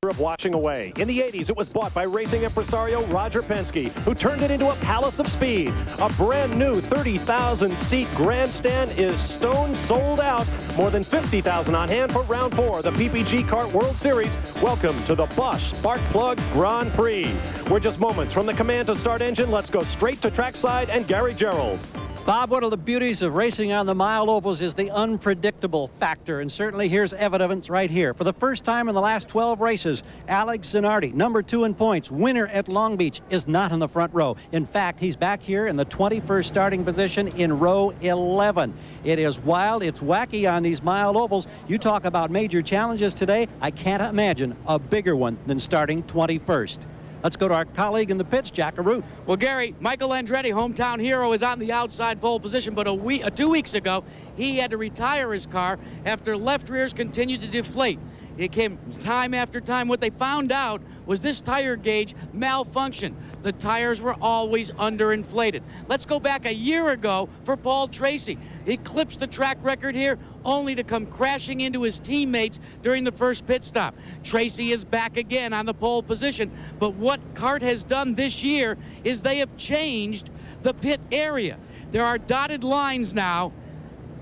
Of washing away. In the 80s, it was bought by racing impresario Roger Penske, who turned it into a palace of speed. A brand new 30,000-seat grandstand is stone sold out. More than 50,000 on hand for round 4 of the PPG Kart World Series. Welcome to the Bosch Spark Plug Grand Prix. We're just moments from the command to start engine. Let's go straight to trackside and Gary Gerold. Bob, one of the beauties of racing on the mile ovals is the unpredictable factor, and certainly here's evidence right here. For the first time in the last 12 races, Alex Zanardi, number 2 in points, winner at Long Beach, is not in the front row. In fact, he's back here in the 21st starting position in row 11. It is wild, it's wacky on these mile ovals. You talk about major challenges today, I can't imagine a bigger one than starting 21st. Let's go to our colleague in the pits, Jack Arute. Well, Gary, Michael Andretti, hometown hero, is on the outside pole position, but 2 weeks ago, he had to retire his car after left rears continued to deflate. It came time after time. What they found out was this tire gauge malfunctioned. The tires were always underinflated. Let's go back a year ago for Paul Tracy. He eclipsed the track record here, only to come crashing into his teammates during the first pit stop. Tracy is back again on the pole position, but what CART has done this year is they have changed the pit area. There are dotted lines now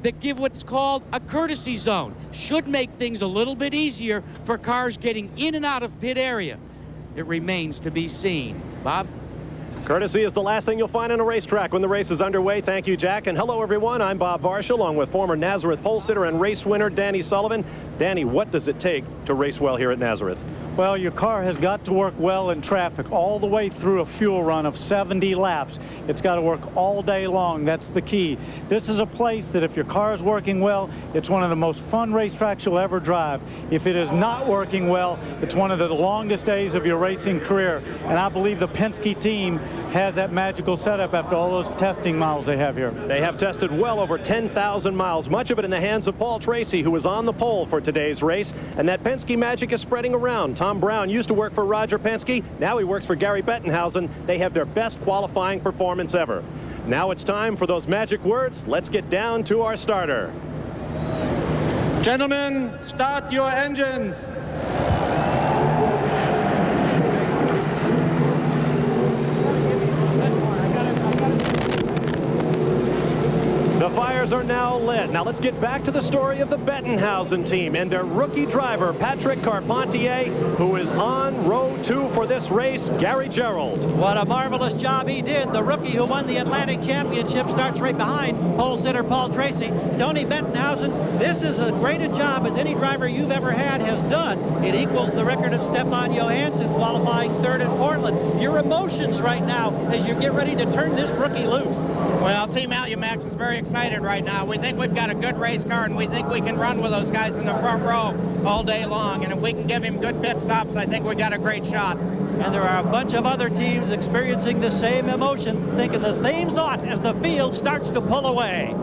that give what's called a courtesy zone. Should make things a little bit easier for cars getting in and out of pit area. It remains to be seen. Bob? Courtesy is the last thing you'll find on a racetrack when the race is underway. Thank you, Jack. And hello, everyone. I'm Bob Varsha, along with former Nazareth pole sitter and race winner Danny Sullivan. Danny, what does it take to race well here at Nazareth? Well, your car has got to work well in traffic all the way through a fuel run of 70 laps. It's got to work all day long. That's the key. This is a place that if your car is working well, it's one of the most fun racetracks you'll ever drive. If it is not working well, it's one of the longest days of your racing career. And I believe the Penske team has that magical setup after all those testing miles they have here. They have tested well over 10,000 miles, much of it in the hands of Paul Tracy, who was on the pole for today's race. And that Penske magic is spreading around. Tom Brown used to work for Roger Penske. Now he works for Gary Bettenhausen. They have their best qualifying performance ever. Now it's time for those magic words. Let's get down to our starter. Gentlemen, start your engines. The fires are now lit. Now let's get back to the story of the Bettenhausen team and their rookie driver, Patrick Carpentier, who is on row 2 for this race, Gary Gerold. What a marvelous job he did. The rookie who won the Atlantic Championship starts right behind pole sitter Paul Tracy. Tony Bettenhausen, this is as great a job as any driver you've ever had has done. It equals the record of Stefan Johansson qualifying 3rd in Portland. Your emotions right now as you get ready to turn this rookie loose. Well, Team Alumax is very excited right now. We think we've got a good race car, and we think we can run with those guys in the front row all day long. And if we can give him good pit stops, I think we got a great shot. And there are a bunch of other teams experiencing the same emotion, thinking the same's not as the field starts to pull away.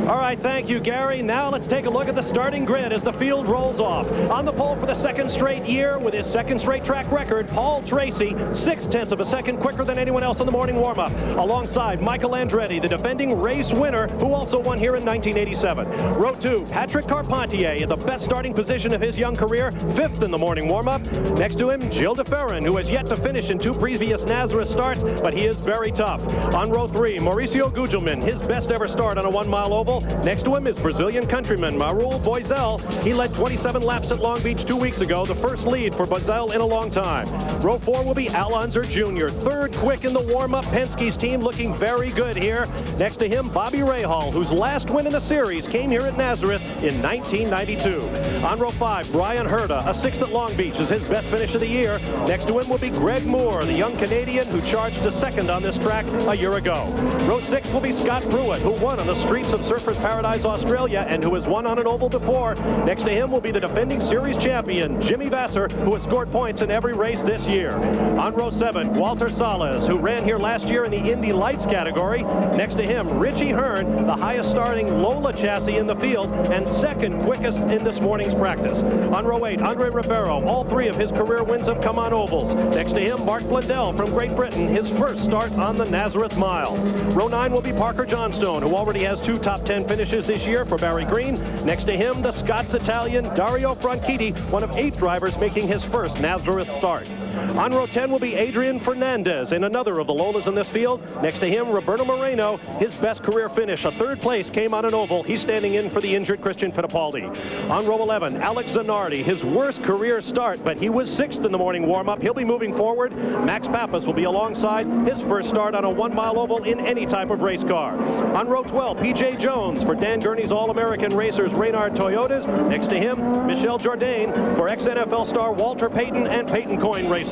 All right, thank you, Gary. Now let's take a look at the starting grid as the field rolls off. On the pole for the 2nd straight year with his 2nd straight track record, Paul Tracy, 0.6 of a second quicker than anyone else on the morning warm-up, alongside Michael Andretti, the defending race winner, who also won here in 1987. Row 2, Patrick Carpentier in the best starting position of his young career, 5th in the morning warm-up. Next to him, Gilles de Ferran, who has yet to finish in 2 previous Nazareth starts, but he is very tough. On row 3, Mauricio Gugelmin, his best ever start on a 1-mile oval. Next to him is Brazilian countryman Maruel Boisel. He led 27 laps at Long Beach 2 weeks ago, the first lead for Boisel in a long time. Row 4 will be Al Unser Jr., 3rd quick in the warm-up. Penske's team looking very good here. Next to him, Bobby Rahal, whose last win in the series came here at Nazareth in 1992. On row 5, Brian Herta, a 6th at Long Beach, is his best finish of the year. Next to him will be Greg Moore, the young Canadian who charged a 2nd on this track a year ago. Row 6 will be Scott Pruitt, who won on the streets of Surfers Paradise, Australia, and who has won on an oval before. Next to him will be the defending series champion, Jimmy Vasser, who has scored points in every race this year. On row 7, Walter Salas, who ran here last year in the Indy Lights category. Next to him, Richie Hearn, the highest starting Lola chassis in the field and 2nd quickest in this morning's practice. On row 8, Andre Ribeiro. All 3 of his career wins have come on ovals. Next to him, Mark Blundell from Great Britain, his first start on the Nazareth Mile. Row 9 will be Parker Johnstone, who already has 2 top 10 7 finishes this year for Barry Green. Next to him, the Scots-Italian Dario Franchitti, one of 8 drivers making his first Nazareth start. On row 10 will be Adrian Fernandez in another of the Lolas in this field. Next to him, Roberto Moreno, his best career finish. A 3rd place came on an oval. He's standing in for the injured Christian Fittipaldi. On row 11, Alex Zanardi, his worst career start, but he was 6th in the morning warm-up. He'll be moving forward. Max Pappas will be alongside, his first start on a 1-mile oval in any type of race car. On row 12, P.J. Jones for Dan Gurney's All-American Racers Reynard Toyotas. Next to him, Michel Jourdain for ex-NFL star Walter Payton and Payton Coyne Racing.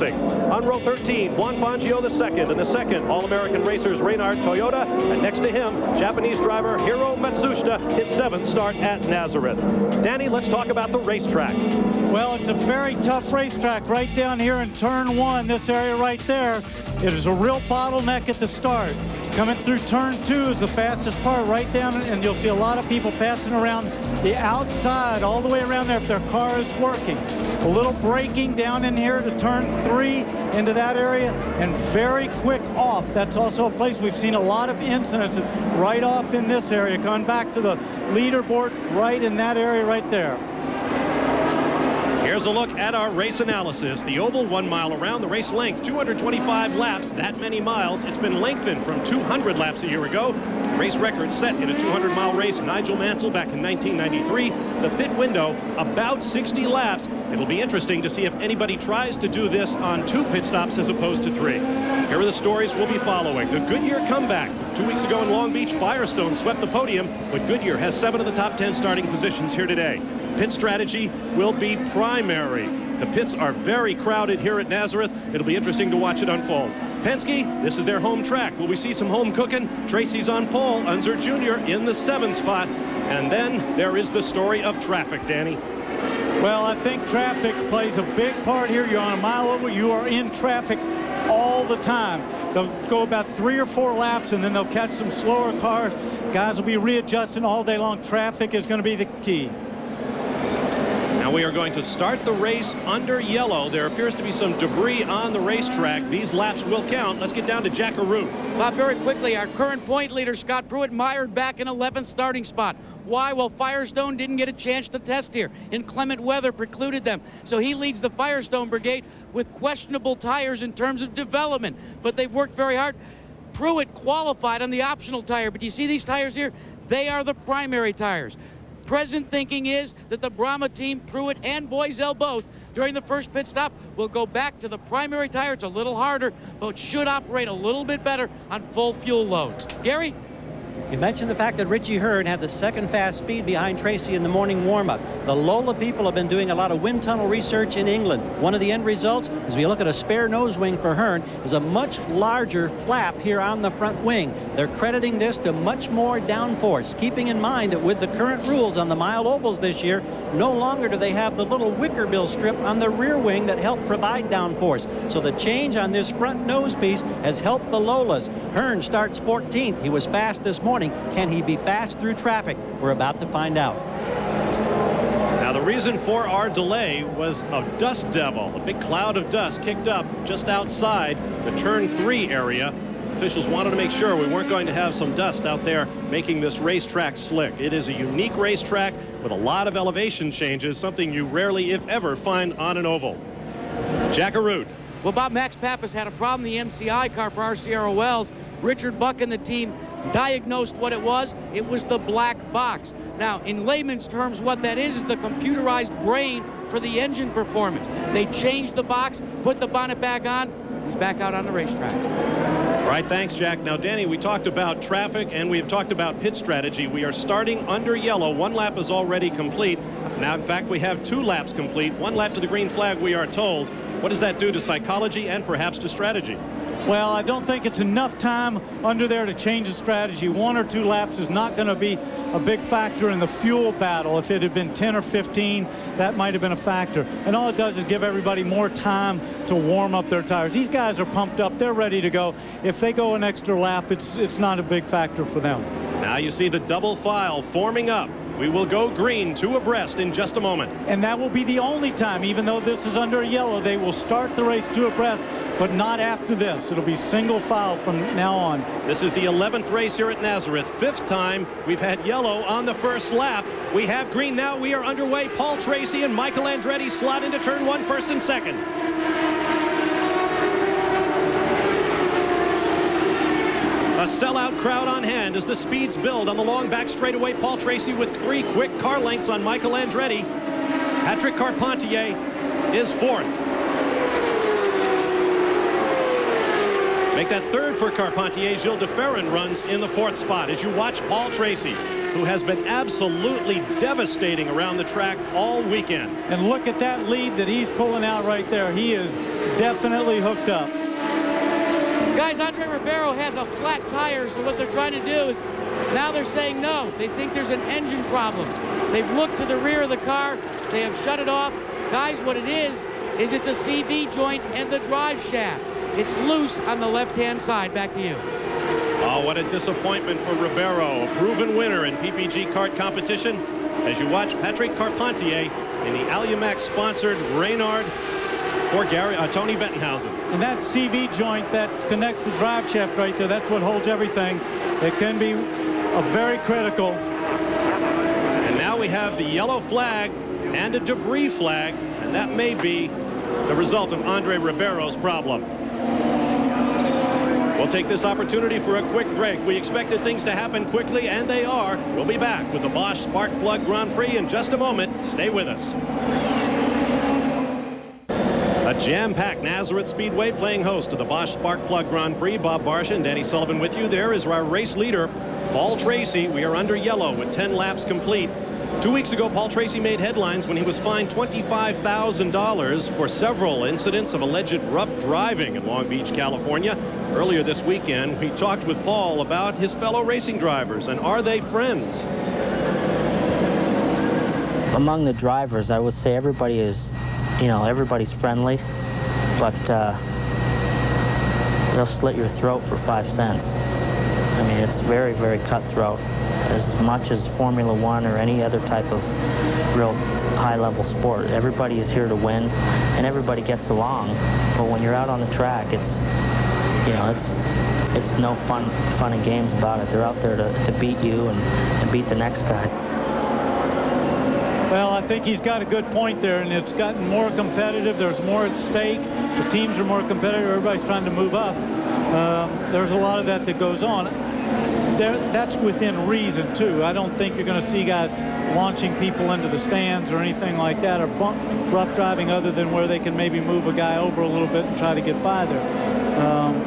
On row 13, Juan Fangio II in the second All-American Racers Reynard Toyota. And next to him, Japanese driver Hiro Matsushita, his 7th start at Nazareth. Danny, let's talk about the racetrack. Well, it's a very tough racetrack right down here in turn 1, this area right there. It is a real bottleneck at the start. Coming through turn 2 is the fastest part right down, and you'll see a lot of people passing around the outside all the way around there if their car is working. A little braking down in here to turn 3 into that area, and very quick off. That's also a place we've seen a lot of incidents right off in this area, going back to the leaderboard right in that area right there. Here's a look at our race analysis. The oval 1 mile around, the race length 225 laps, that many miles. It's been lengthened from 200 laps a year ago. Race record set in a 200-mile race. Nigel Mansell back in 1993. The pit window about 60 laps. It'll be interesting to see if anybody tries to do this on 2 pit stops as opposed to 3. Here are the stories we'll be following. The Goodyear comeback. 2 weeks ago in Long Beach, Firestone swept the podium, but Goodyear has 7 of the top 10 starting positions here today. Pit strategy will be primary. The pits are very crowded here at Nazareth. It'll be interesting to watch it unfold. Penske, this is their home track. Will we see some home cooking? Tracy's on pole. Unser Jr. in the 7th spot. And then there is the story of traffic, Danny. Well, I think traffic plays a big part here. You're on a mile over. You are in traffic all the time. They'll go about 3 or 4 laps, and then they'll catch some slower cars. Guys will be readjusting all day long. Traffic is going to be the key. Now we are going to start the race under yellow. There appears to be some debris on the racetrack. These laps will count. Let's get down to Jack Arute. Bob, very quickly, our current point leader, Scott Pruitt, mired back in 11th starting spot. Why? Well, Firestone didn't get a chance to test here. Inclement weather precluded them. So he leads the Firestone brigade with questionable tires in terms of development. But they've worked very hard. Pruitt qualified on the optional tire. But you see these tires here? They are the primary tires. Present thinking is that the Brahma team, Pruitt and Boiselle both, during the first pit stop, will go back to the primary tire. It's a little harder, but should operate a little bit better on full fuel loads. Gary? You mentioned the fact that Richie Hearn had the 2nd fast speed behind Tracy in the morning warm-up. The Lola people have been doing a lot of wind tunnel research in England. One of the end results, as we look at a spare nose wing for Hearn, is a much larger flap here on the front wing. They're crediting this to much more downforce, keeping in mind that with the current rules on the mile ovals this year, no longer do they have the little wicker bill strip on the rear wing that help provide downforce. So the change on this front nose piece has helped the Lolas. Hearn starts 14th. He was fast this morning. Can he be fast through traffic? We're about to find out. Now, the reason for our delay was a dust devil. A big cloud of dust kicked up just outside the turn 3 area. Officials wanted to make sure we weren't going to have some dust out there making this racetrack slick. It is a unique racetrack with a lot of elevation changes, something you rarely, if ever, find on an oval. Jack Arute. Well, Bob, Max Pappas had a problem in the MCI car for RCRO Wells. Richard Buck and the team diagnosed what it was. It was the black box. Now, in layman's terms, what that is the computerized brain for the engine performance. They changed the box, put the bonnet back on. He's back out on the racetrack. All right, thanks, Jack. Now, Danny, we talked about traffic and we've talked about pit strategy. We are starting under yellow. 1 lap is already complete. Now, in fact, we have 2 laps complete. 1 lap to the green flag, we are told. What does that do to psychology and perhaps to strategy? Well, I don't think it's enough time under there to change the strategy. 1 or 2 laps is not going to be a big factor in the fuel battle. If it had been 10 or 15, that might have been a factor. And all it does is give everybody more time to warm up their tires. These guys are pumped up. They're ready to go. If they go an extra lap, it's not a big factor for them. Now you see the double file forming up. We will go green 2 abreast in just a moment. And that will be the only time, even though this is under yellow, they will start the race 2 abreast but not after this. It'll be single file from now on. This is the 11th race here at Nazareth. 5th time we've had yellow on the first lap. We have green now. We are underway. Paul Tracy and Michael Andretti slot into turn 1, first and second. A sellout crowd on hand as the speeds build on the long back straightaway. Paul Tracy with 3 quick car lengths on Michael Andretti. Patrick Carpentier is 4th. Make that 3rd for Carpentier. Gilles de Ferran runs in the 4th spot as you watch Paul Tracy, who has been absolutely devastating around the track all weekend. And look at that lead that he's pulling out right there. He is definitely hooked up. Guys, Andre Ribeiro has a flat tire, so what they're trying to do is now they're saying no. They think there's an engine problem. They've looked to the rear of the car. They have shut it off. Guys, what it is it's a CV joint and the drive shaft. It's loose on the left-hand side. Back to you. Oh, what a disappointment for Ribeiro, a proven winner in PPG kart competition, as you watch Patrick Carpentier in the Alumax-sponsored Reynard for Tony Bettenhausen. And that CV joint that connects the drive shaft right there, that's what holds everything. It can be very critical. And now we have the yellow flag and a debris flag, and that may be the result of Andre Ribeiro's problem. We'll take this opportunity for a quick break. We expected things to happen quickly, and they are. We'll be back with the Bosch Spark Plug Grand Prix in just a moment. Stay with us. A jam-packed Nazareth Speedway playing host to the Bosch Spark Plug Grand Prix. Bob Varsha and Danny Sullivan with you. There is our race leader, Paul Tracy. We are under yellow with 10 laps complete. 2 weeks ago, Paul Tracy made headlines when he was fined $25,000 for several incidents of alleged rough driving in Long Beach, California. Earlier this weekend, we talked with Paul about his fellow racing drivers, and are they friends? Among the drivers, I would say everybody is, everybody's friendly, but they'll slit your throat for 5 cents. I mean, it's very, very cutthroat, as much as Formula One or any other type of real high-level sport. Everybody is here to win, and everybody gets along. But when you're out on the track, it's no fun and games about it. They're out there to beat you and beat the next guy. Well, I think he's got a good point there, and it's gotten more competitive. There's more at stake. The teams are more competitive. Everybody's trying to move up. There's a lot of that goes on. That's within reason, too. I don't think you're going to see guys launching people into the stands or anything like that, or rough driving other than where they can maybe move a guy over a little bit and try to get by there.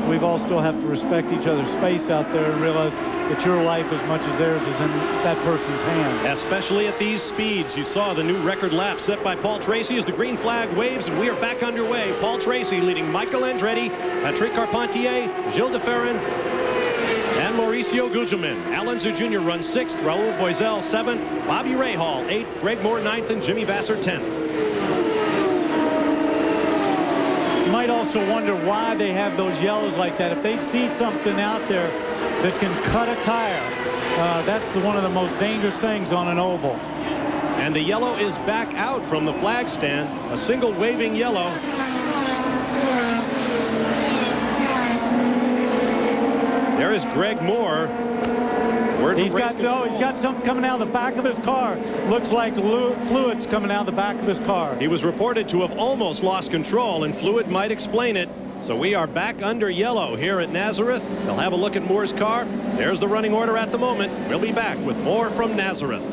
We've all still have to respect each other's space out there and realize that your life as much as theirs is in that person's hands. Especially at these speeds. You saw the new record lap set by Paul Tracy as the green flag waves, and we are back underway. Paul Tracy leading Michael Andretti, Patrick Carpentier, Gilles de Ferran, and Mauricio Gugelmin. Alan Zu Jr. runs 6th, Raul Boisel 7th, Bobby Rahal 8th, Greg Moore 9th, and Jimmy Vasser 10th. You might also wonder why they have those yellows like that. If they see something out there that can cut a tire, that's one of the most dangerous things on an oval. And the yellow is back out from the flag stand. A single waving yellow. There is Greg Moore. He's got something coming out of the back of his car. Looks like fluid's coming out of the back of his car. He was reported to have almost lost control, and fluid might explain it. So we are back under yellow here at Nazareth. They'll have a look at Moore's car. There's the running order at the moment. We'll be back with more from Nazareth.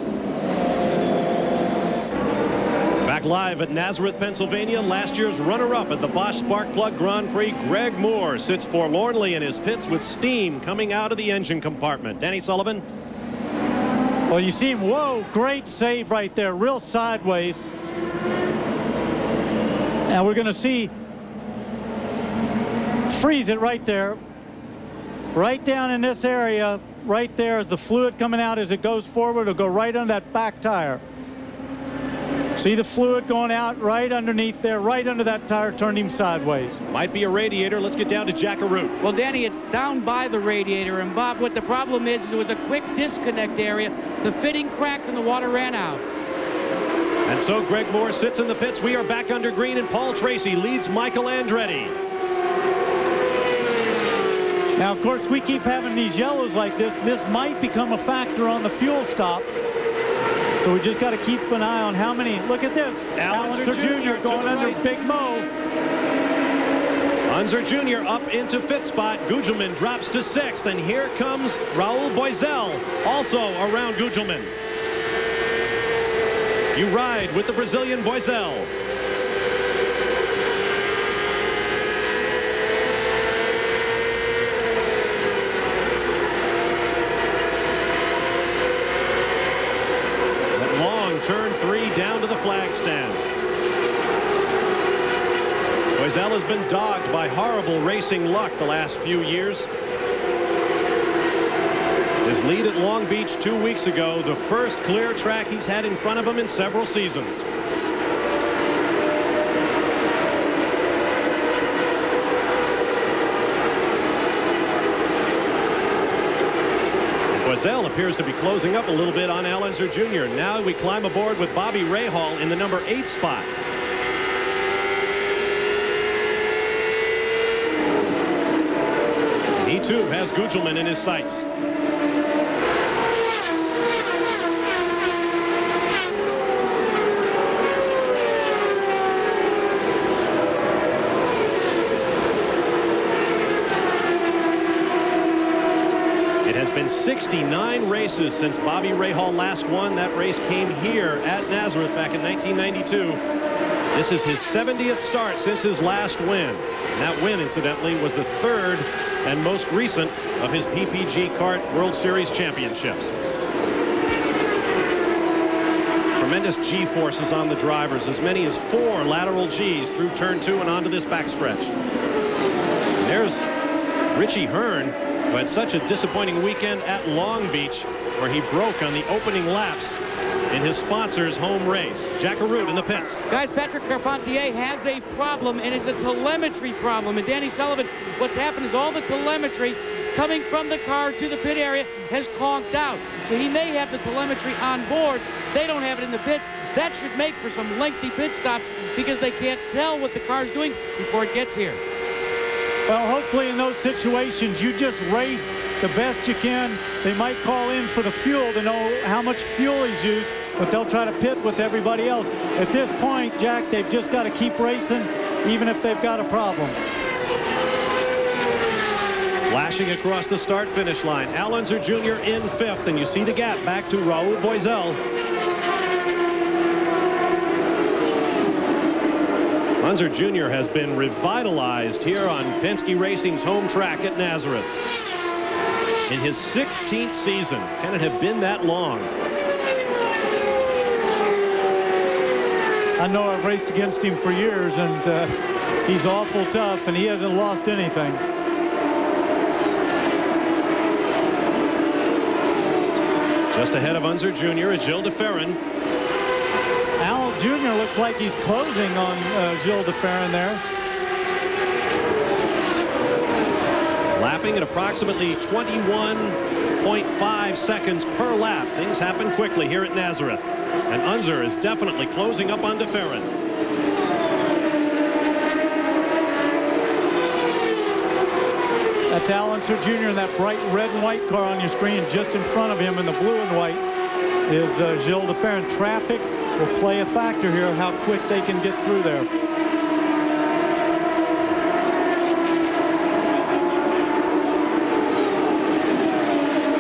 Back live at Nazareth, Pennsylvania, last year's runner-up at the Bosch Spark Plug Grand Prix, Greg Moore, sits forlornly in his pits with steam coming out of the engine compartment. Danny Sullivan. Well, you see him. Whoa, great save right there, real sideways. Now we're going to see, freeze it right there, right down in this area. Right there is the fluid coming out as it goes forward. It'll go right on that back tire. See the fluid going out right underneath there, right under that tire, turned him sideways. Might be a radiator. Let's get down to Jack Arute. Well, Danny, it's down by the radiator. And, Bob, what the problem is it was a quick disconnect area. The fitting cracked and the water ran out. And so Greg Moore sits in the pits. We are back under green, and Paul Tracy leads Michael Andretti. Now, of course, we keep having these yellows like this. This might become a factor on the fuel stop. So we just got to keep an eye on how many. Look at this. Alonso Jr. going under right. Big Mo. Unser Jr. up into 5th spot. Gugelmin drops to 6th. And here comes Raul Boisel, also around Gugelmin. You ride with the Brazilian Boisel. That long turn 3 down to the flag stand. Boisel has been dogged by horrible racing luck the last few years. His lead at Long Beach 2 weeks ago, the first clear track he's had in front of him in several seasons. Boisel appears to be closing up a little bit on Alonso Jr. Now we climb aboard with Bobby Rahal in the number 8 spot. He too has Gugelmin in his sights. It has been 69 races since Bobby Rahal last won. That race came here at Nazareth back in 1992. This is his 70th start since his last win. And that win, incidentally, was the 3rd and most recent of his PPG Kart World Series championships. Tremendous G-forces on the drivers, as many as 4 lateral Gs through turn 2 and onto this backstretch. There's Richie Hearn, who had such a disappointing weekend at Long Beach, where he broke on the opening laps in his sponsor's home race. Jack Arute in the pits. Guys, Patrick Carpentier has a problem, and it's a telemetry problem. And Danny Sullivan, what's happened is all the telemetry coming from the car to the pit area has conked out. So he may have the telemetry on board. They don't have it in the pits. That should make for some lengthy pit stops because they can't tell what the car's doing before it gets here. Well, hopefully in those situations, you just race the best you can. They might call in for the fuel to know how much fuel he's used, but they'll try to pit with everybody else. At this point, Jack, they've just got to keep racing, even if they've got a problem. Flashing across the start-finish line. Al Unser Jr. in 5th, and you see the gap back to Raul Boisel. Unser Jr. has been revitalized here on Penske Racing's home track at Nazareth. In his 16th season. Can it have been that long? I know I've raced against him for years, and he's awful tough, and he hasn't lost anything. Just ahead of Unser Jr. is Gilles de Ferran. Al Jr. looks like he's closing on Gilles de Ferran there. Lapping at approximately 21.5 seconds per lap. Things happen quickly here at Nazareth. And Unser is definitely closing up on de Ferran. That's Al Unser Jr. in that bright red and white car on your screen. Just in front of him in the blue and white is Gilles de Ferran. Traffic will play a factor here, how quick they can get through there.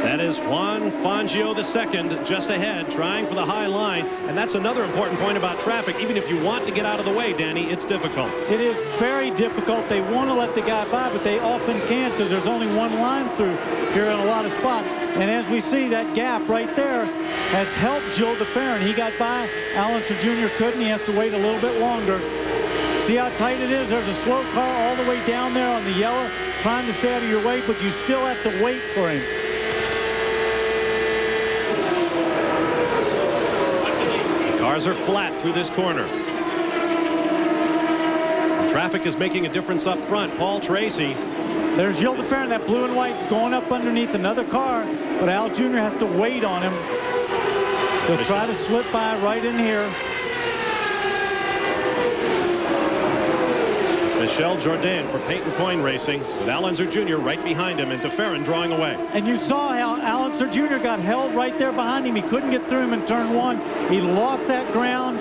That is Juan Fangio II just ahead, trying for the high line. And that's another important point about traffic. Even if you want to get out of the way, Danny, it's difficult. It is very difficult. They want to let the guy by, but they often can't because there's only one line through here in a lot of spots. And as we see, that gap right there has helped Gilles de Ferran. He got by. Al Unser Jr. couldn't. He has to wait a little bit longer. See how tight it is? There's a slow car all the way down there on the yellow, trying to stay out of your way, but you still have to wait for him. Cars are flat through this corner. Traffic is making a difference up front. Paul Tracy. There's Gilles de Ferran, that blue and white, going up underneath another car, but Al Jr. has to wait on him. He'll try to slip by right in here. Michel Jourdain for Peyton Coyne Racing, with Al Unser Jr. right behind him and DeFerrin drawing away. And you saw how Al Unser Jr. got held right there behind him. He couldn't get through him in turn 1. He lost that ground.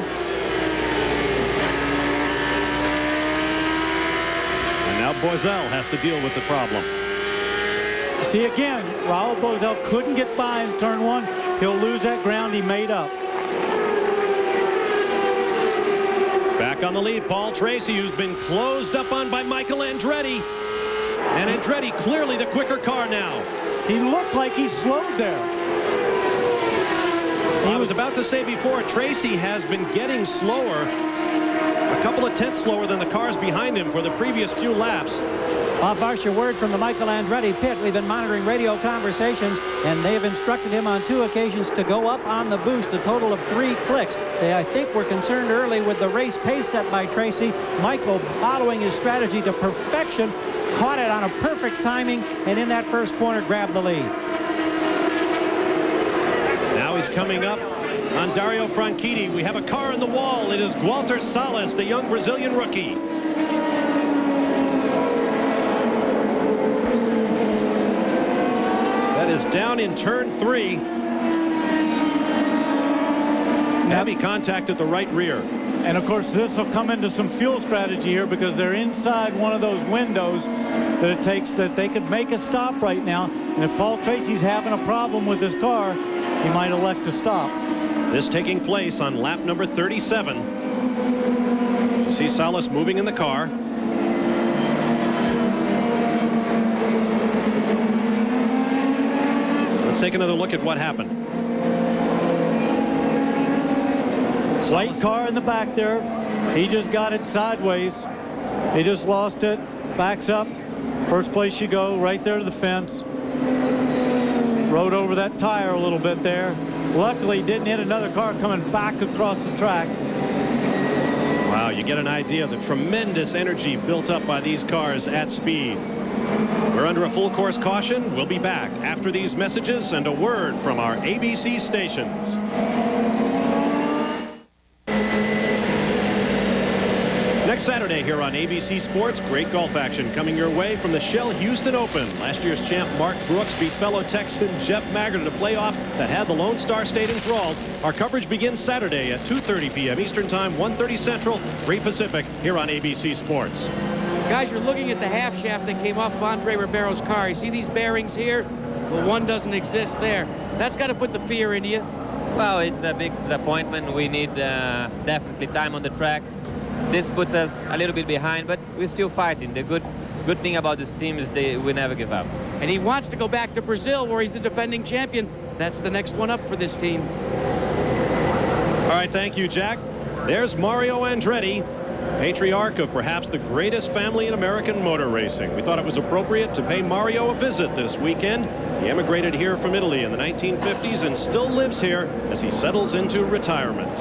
And now Boiselle has to deal with the problem. See again, Raul Boiselle couldn't get by in turn 1. He'll lose that ground he made up. Back on the lead, Paul Tracy, who's been closed up on by Michael Andretti. And Andretti clearly the quicker car now. He looked like he slowed there. I was about to say before, Tracy has been getting slower. A couple of tenths slower than the cars behind him for the previous few laps. Bob Barsha, word from the Michael Andretti pit. We've been monitoring radio conversations, and they've instructed him on 2 occasions to go up on the boost, a total of 3 clicks. They, I think, were concerned early with the race pace set by Tracy. Michael, following his strategy to perfection, caught it on a perfect timing, and in that first corner grabbed the lead. Now he's coming up on Dario Franchitti. We have a car on the wall. It is Gualter Salas, the young Brazilian rookie. That is down in turn 3. Heavy contact at the right rear. And of course, this will come into some fuel strategy here because they're inside one of those windows that it takes that they could make a stop right now. And if Paul Tracy's having a problem with his car, he might elect to stop. This taking place on lap number 37. You see Salas moving in the car. Let's take another look at what happened. White car in the back there. He just got it sideways. He just lost it. Backs up. First place you go, right there to the fence. Rode over that tire a little bit there. Luckily, didn't hit another car coming back across the track. Wow, you get an idea of the tremendous energy built up by these cars at speed. We're under a full course caution. We'll be back after these messages and a word from our ABC stations. Next Saturday here on ABC Sports, great golf action coming your way from the Shell Houston Open. Last year's champ Mark Brooks beat fellow Texan Jeff Maggard in a playoff that had the Lone Star State enthralled. Our coverage begins Saturday at 2:30 p.m. Eastern Time, 1:30 Central, 3 Pacific, here on ABC Sports. Guys, you're looking at the half shaft that came off of Andre Ribeiro's car. You see these bearings here? Well, one doesn't exist there. That's got to put the fear into you. Well, it's a big disappointment. We need definitely time on the track. This puts us a little bit behind, but we're still fighting. The good thing about this team is we never give up. And he wants to go back to Brazil, where he's the defending champion. That's the next one up for this team. All right, thank you, Jack. There's Mario Andretti, patriarch of perhaps the greatest family in American motor racing. We thought it was appropriate to pay Mario a visit this weekend. He emigrated here from Italy in the 1950s and still lives here as he settles into retirement.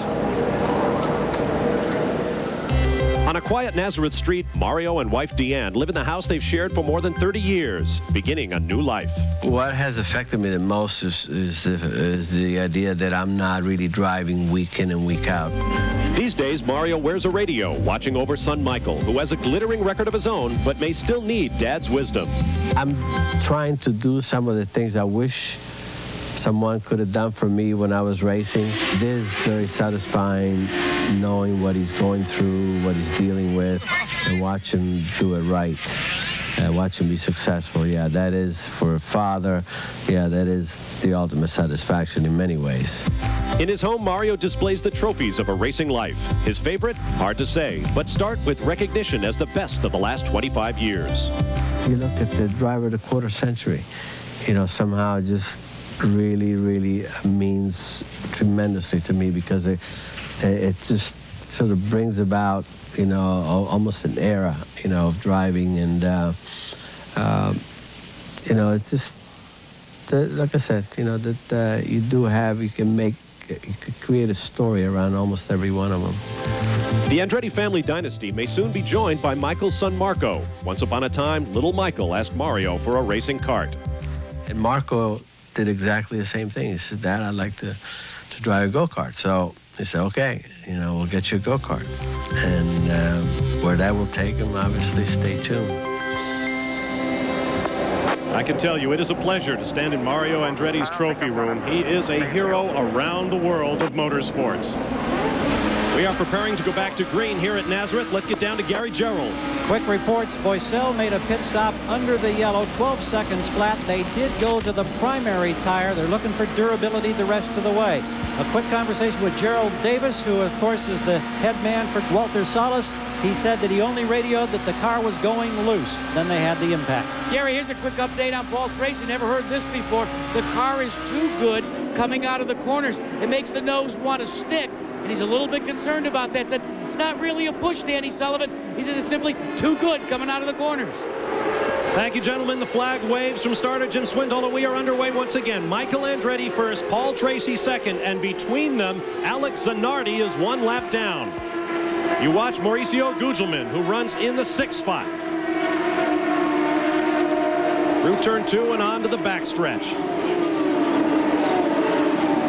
On a quiet Nazareth street, Mario and wife Deanne live in the house they've shared for more than 30 years, beginning a new life. What has affected me the most is the idea that I'm not really driving week in and week out. These days, Mario wears a radio, watching over son Michael, who has a glittering record of his own, but may still need Dad's wisdom. I'm trying to do some of the things I wish someone could have done for me when I was racing. It is very satisfying knowing what he's going through, what he's dealing with, and watch him do it right. Watch him be successful. Yeah, that is, for a father, yeah, that is the ultimate satisfaction in many ways. In his home, Mario displays the trophies of a racing life. His favorite? Hard to say, but start with recognition as the best of the last 25 years. You look at the driver of the quarter century, you know, somehow just really, really means tremendously to me because it just sort of brings about, you know, almost an era, you know, of driving. And, you know, it's just, like I said, you know, that you could create a story around almost every one of them. The Andretti family dynasty may soon be joined by Michael's son Marco. Once upon a time, little Michael asked Mario for a racing kart. And Marco did exactly the same thing. He said, Dad, I'd like to drive a go-kart. So he said, okay, you know, we'll get you a go-kart. And where that will take him, obviously, stay tuned. I can tell you it is a pleasure to stand in Mario Andretti's trophy room. He is a hero around the world of motorsports. We are preparing to go back to green here at Nazareth. Let's get down to Gary Gerould. Quick reports. Boycel made a pit stop under the yellow, 12 seconds flat. They did go to the primary tire. They're looking for durability the rest of the way. A quick conversation with Gerald Davis, who of course is the head man for Walter Salas. He said that he only radioed that the car was going loose. Then they had the impact. Gary, here's a quick update on Paul Tracy. Never heard this before. The car is too good coming out of the corners. It makes the nose want to stick. And he's a little bit concerned about that. Said, it's not really a push, Danny Sullivan. He said it's simply too good coming out of the corners. Thank you, gentlemen. The flag waves from starter Jim Swindle, and we are underway once again. Michael Andretti first, Paul Tracy second, and between them, Alex Zanardi is one lap down. You watch Mauricio Gugelmin, who runs in the 6th spot. Through turn 2 and on to the backstretch.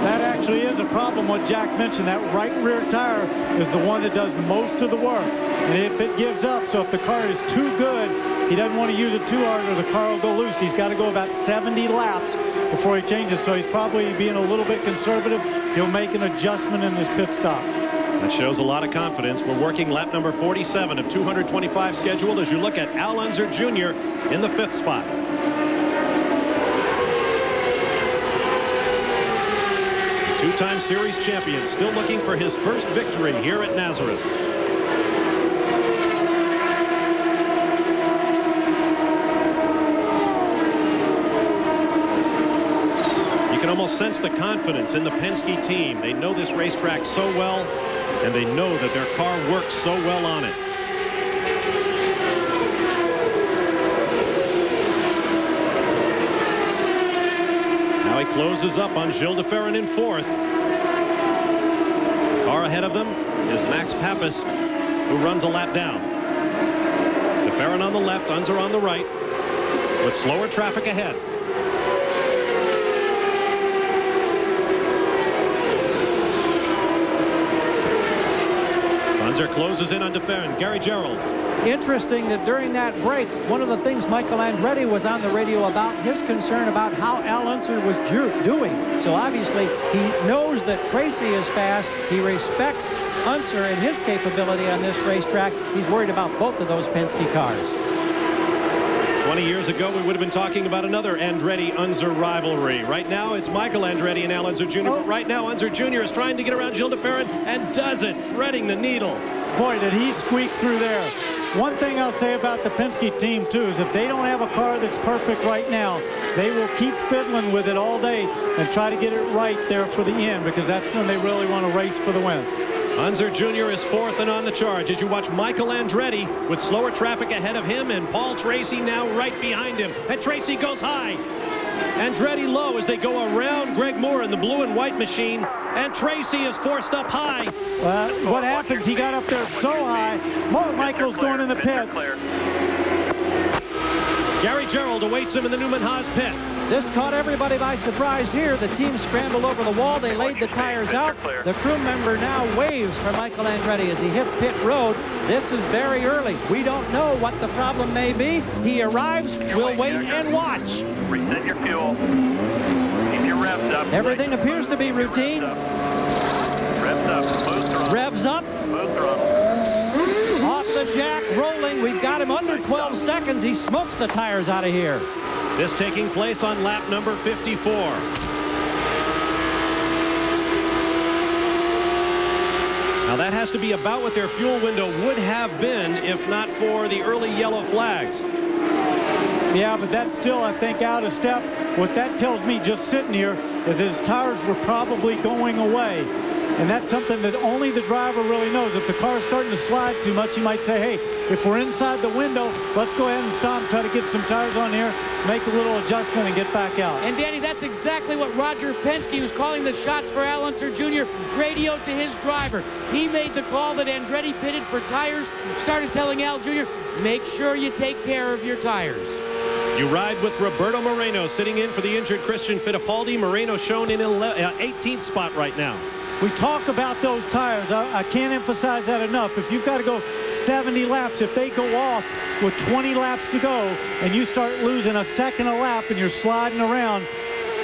That actually is a problem what Jack mentioned. That right rear tire is the one that does most of the work. And if it gives up, so if the car is too good, he doesn't want to use it too hard or the car will go loose. He's got to go about 70 laps before he changes. So he's probably being a little bit conservative. He'll make an adjustment in this pit stop. That shows a lot of confidence. We're working lap number 47 of 225 scheduled as you look at Al Unser Jr. in the 5th spot. Two-time series champion, still looking for his first victory here at Nazareth. You can almost sense the confidence in the Penske team. They know this racetrack so well, and they know that their car works so well on it. Now he closes up on Gilles de Ferran in 4th. The car ahead of them is Max Pappas, who runs a lap down. De Ferran on the left, Unser on the right, with slower traffic ahead. Unser closes in on de Ferran. Gary Gerould. Interesting that during that break, one of the things Michael Andretti was on the radio about, his concern about how Al Unser was doing. So obviously he knows that Tracy is fast. He respects Unser and his capability on this racetrack. He's worried about both of those Penske cars. 20 years ago, we would have been talking about another Andretti-Unser rivalry. Right now, it's Michael Andretti and Al Unser Jr. But right now, Unser Jr. is trying to get around Gilles de Ferran and does it, threading the needle. Boy, did he squeak through there. One thing I'll say about the Penske team, too, is if they don't have a car that's perfect right now, they will keep fiddling with it all day and try to get it right there for the end, because that's when they really want to race for the win. Unser Jr. is 4th and on the charge as you watch Michael Andretti with slower traffic ahead of him and Paul Tracy now right behind him. And Tracy goes high. Andretti low as they go around Greg Moore in the blue and white machine. And Tracy is forced up high. Well, what happens, he got up there so high. Michael's going in the pits. Gary Gerould awaits him in the Newman Haas pit. This caught everybody by surprise here. The team scrambled over the wall. They laid the tires out. The crew member now waves for Michael Andretti as he hits pit road. This is very early. We don't know what the problem may be. He arrives. We'll wait and watch. Reset your fuel. Keep your revs up. Everything appears to be routine. Revs up. Smooth throttle. Revs up. Smooth throttle. Off the jack, rolling. We've got him under 12 seconds. He smokes the tires out of here. This taking place on lap number 54. Now that has to be about what their fuel window would have been if not for the early yellow flags. Yeah, but that's still, I think, out of step. What that tells me just sitting here is his tires were probably going away. And that's something that only the driver really knows. If the car is starting to slide too much, he might say, hey, if we're inside the window, let's go ahead and stop, try to get some tires on here, make a little adjustment, and get back out. And, Danny, that's exactly what Roger Penske, who's calling the shots for Al Unser Jr., radioed to his driver. He made the call that Andretti pitted for tires, started telling Al Jr., make sure you take care of your tires. You ride with Roberto Moreno sitting in for the injured Christian Fittipaldi. Moreno shown in 18th spot right now. We talk about those tires. I can't emphasize that enough. If you've got to go 70 laps. If they go off with 20 laps to go and you start losing a second a lap and you're sliding around,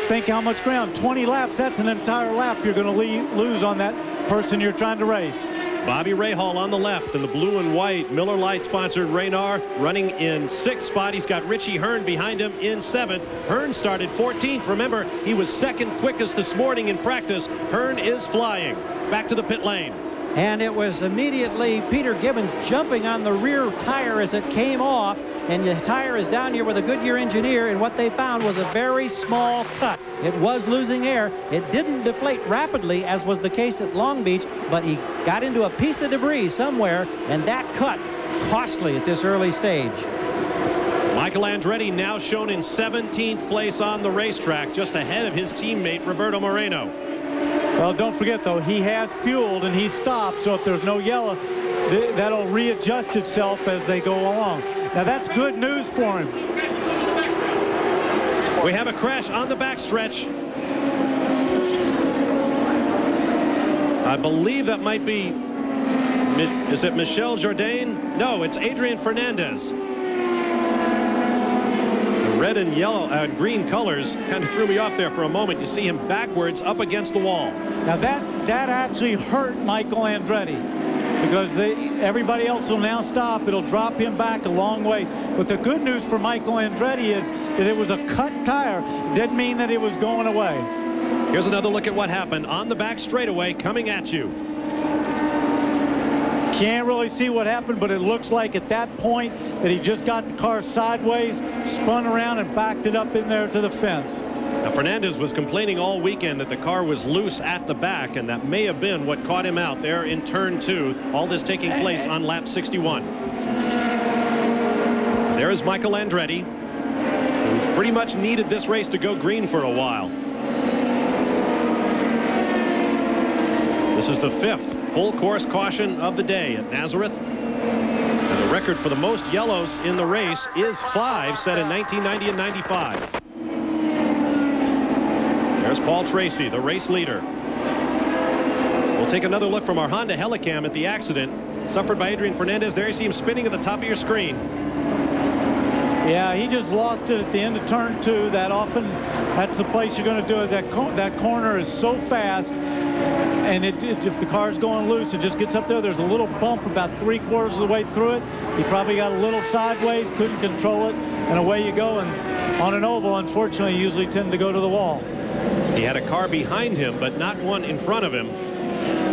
think how much ground. 20 laps, that's an entire lap you're going to lose on that person you're trying to race. Bobby Rahal on the left in the blue and white Miller Lite sponsored Raynor, running in 6th spot. He's got Richie Hearn behind him in 7th. Hearn started 14th. Remember, he was second quickest this morning in practice. Hearn is flying. Back to the pit lane. And it was immediately Peter Gibbons jumping on the rear tire as it came off, and the tire is down here with a Goodyear engineer, and what they found was a very small cut. It was losing air. It didn't deflate rapidly, as was the case at Long Beach, but he got into a piece of debris somewhere, and that cut costly at this early stage. Michael Andretti now shown in 17th place on the racetrack, just ahead of his teammate Roberto Moreno. Well, don't forget, though, he has fueled and he stopped, so if there's no yellow, that'll readjust itself as they go along. Now, that's good news for him. We have a crash on the backstretch. I believe that might be, is it Michel Jourdain? No, it's Adrian Fernandez. Red and yellow, green colors kind of threw me off there for a moment. You see him backwards up against the wall. Now that actually hurt Michael Andretti, because everybody else will now stop. It'll drop him back a long way. But the good news for Michael Andretti is that it was a cut tire. It didn't mean that it was going away. Here's another look at what happened on the back straightaway coming at you. Can't really see what happened, but it looks like at that point that he just got the car sideways, spun around, and backed it up in there to the fence. Now, Fernandez was complaining all weekend that the car was loose at the back, and that may have been what caught him out there in turn 2. All this taking place on lap 61. There is Michael Andretti, who pretty much needed this race to go green for a while. This is the 5th full course caution of the day at Nazareth. And the record for the most yellows in the race is 5, set in 1990 and 95. There's Paul Tracy, the race leader. We'll take another look from our Honda Helicam at the accident suffered by Adrian Fernandez. There you see him spinning at the top of your screen. Yeah, he just lost it at the end of turn 2. That's the place you're going to do it. That corner is so fast. And if the car's going loose, it just gets up there. There's a little bump about 3/4 of the way through it. He probably got a little sideways, couldn't control it, and away you go. And on an oval, unfortunately, you usually tend to go to the wall. He had a car behind him, but not one in front of him,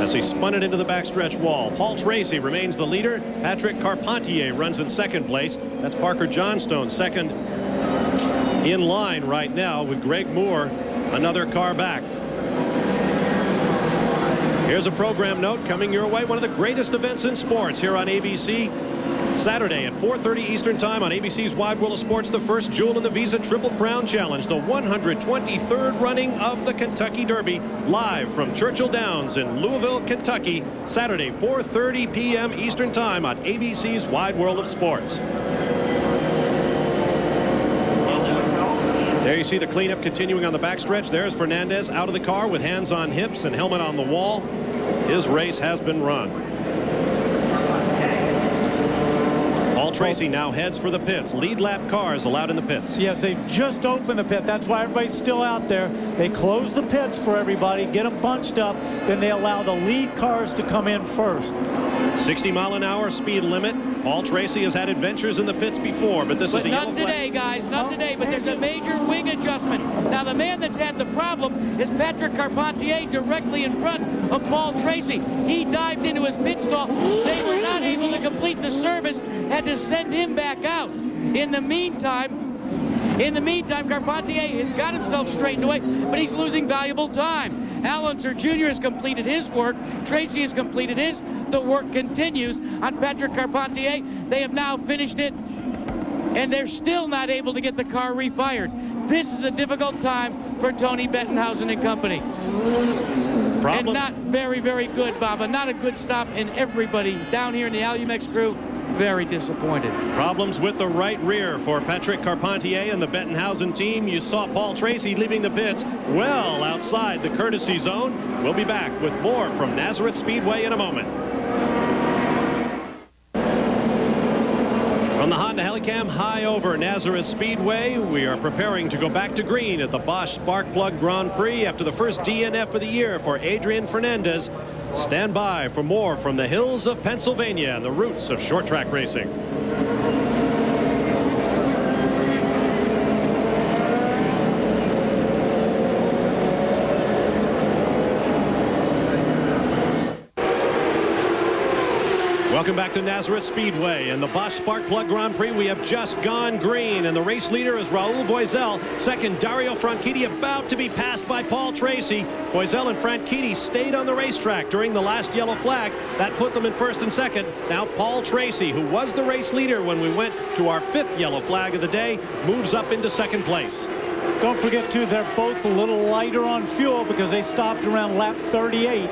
as he spun it into the backstretch wall. Paul Tracy remains the leader. Patrick Carpentier runs in 2nd place. That's Parker Johnstone, 2nd in line right now, with Greg Moore another car back. Here's a program note coming your way. One of the greatest events in sports here on ABC. Saturday at 4:30 Eastern Time on ABC's Wide World of Sports, the first jewel in the Visa Triple Crown Challenge, the 123rd running of the Kentucky Derby, live from Churchill Downs in Louisville, Kentucky, Saturday, 4:30 p.m. Eastern Time on ABC's Wide World of Sports. There you see the cleanup continuing on the backstretch. There's Fernandez out of the car with hands on hips and helmet on the wall. His race has been run. Paul Tracy now heads for the pits. Lead lap cars allowed in the pits. Yes, they've just opened the pit. That's why everybody's still out there. They close the pits for everybody, get them bunched up, then they allow the lead cars to come in first. 60-mile-an-hour speed limit. Paul Tracy has had adventures in the pits before, but this is a yellow flag. Not today, guys, not today, but there's a major wing adjustment. Now, the man that's had the problem is Patrick Carpentier, directly in front of Paul Tracy. He dived into his pit stall. They were not able to complete the service, had to send him back out. In the meantime, Carpentier has got himself straightened away, but he's losing valuable time. Al Unser Jr. has completed his work. Tracy has completed his. The work continues on Patrick Carpentier. They have now finished it, and they're still not able to get the car refired. This is a difficult time for Tony Bettenhausen and company. And not very, very good, Baba. Not a good stop, and everybody down here in the Alumex crew, very disappointed. Problems with the right rear for Patrick Carpentier and the Bettenhausen team. You saw Paul Tracy leaving the pits well outside the courtesy zone. We'll be back with more from Nazareth Speedway in a moment. From the Honda Helicam high over Nazareth Speedway, we are preparing to go back to green at the Bosch Spark Plug Grand Prix after the first DNF of the year for Adrian Fernandez. Stand by for more from the hills of Pennsylvania and the roots of short track racing. Welcome back to Nazareth Speedway and the Bosch Spark Plug Grand Prix. We have just gone green, and the race leader is Raul Boesel. Second, Dario Franchitti, about to be passed by Paul Tracy. Boesel and Franchitti stayed on the racetrack during the last yellow flag. That put them in first and second. Now Paul Tracy, who was the race leader when we went to our 5th yellow flag of the day, moves up into second place. Don't forget, too, they're both a little lighter on fuel because they stopped around lap 38.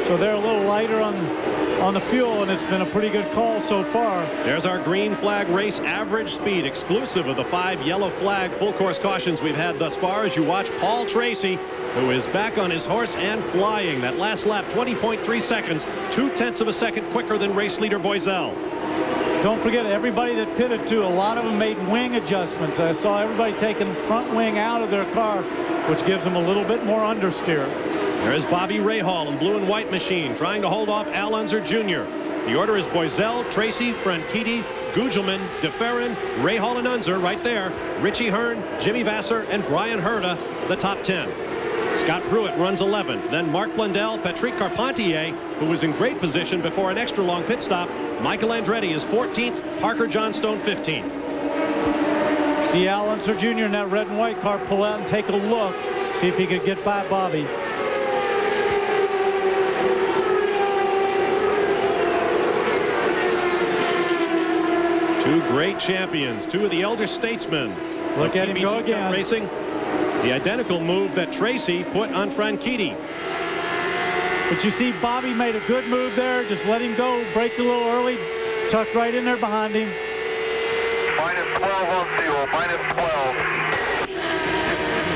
So they're a little lighter on the fuel, and it's been a pretty good call so far. There's our green flag race average speed, exclusive of the 5 yellow flag full course cautions we've had thus far, as you watch Paul Tracy, who is back on his horse and flying. That last lap, 20.3 seconds, 0.2 of a second quicker than race leader Boesel. Don't forget, everybody that pitted too, a lot of them made wing adjustments. I saw everybody taking front wing out of their car, which gives them a little bit more understeer. There is Bobby Rahal in blue and white machine trying to hold off Al Unser Jr. The order is Boesel, Tracy, Franchitti, Gugelman, DeFerrin, Rahal and Unser right there. Richie Hearn, Jimmy Vasser, and Brian Herta, the top 10. Scott Pruitt runs 11th. Then Mark Blundell, Patrick Carpentier, who was in great position before an extra long pit stop. Michael Andretti is 14th. Parker Johnstone 15th. See Al Unser Jr. in that red and white car pull out and take a look. See if he could get by Bobby. Two great champions, two of the elder statesmen. Look at him go again. Racing. The identical move that Tracy put on Franchitti. But you see, Bobby made a good move there. Just let him go, braked a little early, tucked right in there behind him. Minus 12 on fuel, minus 12.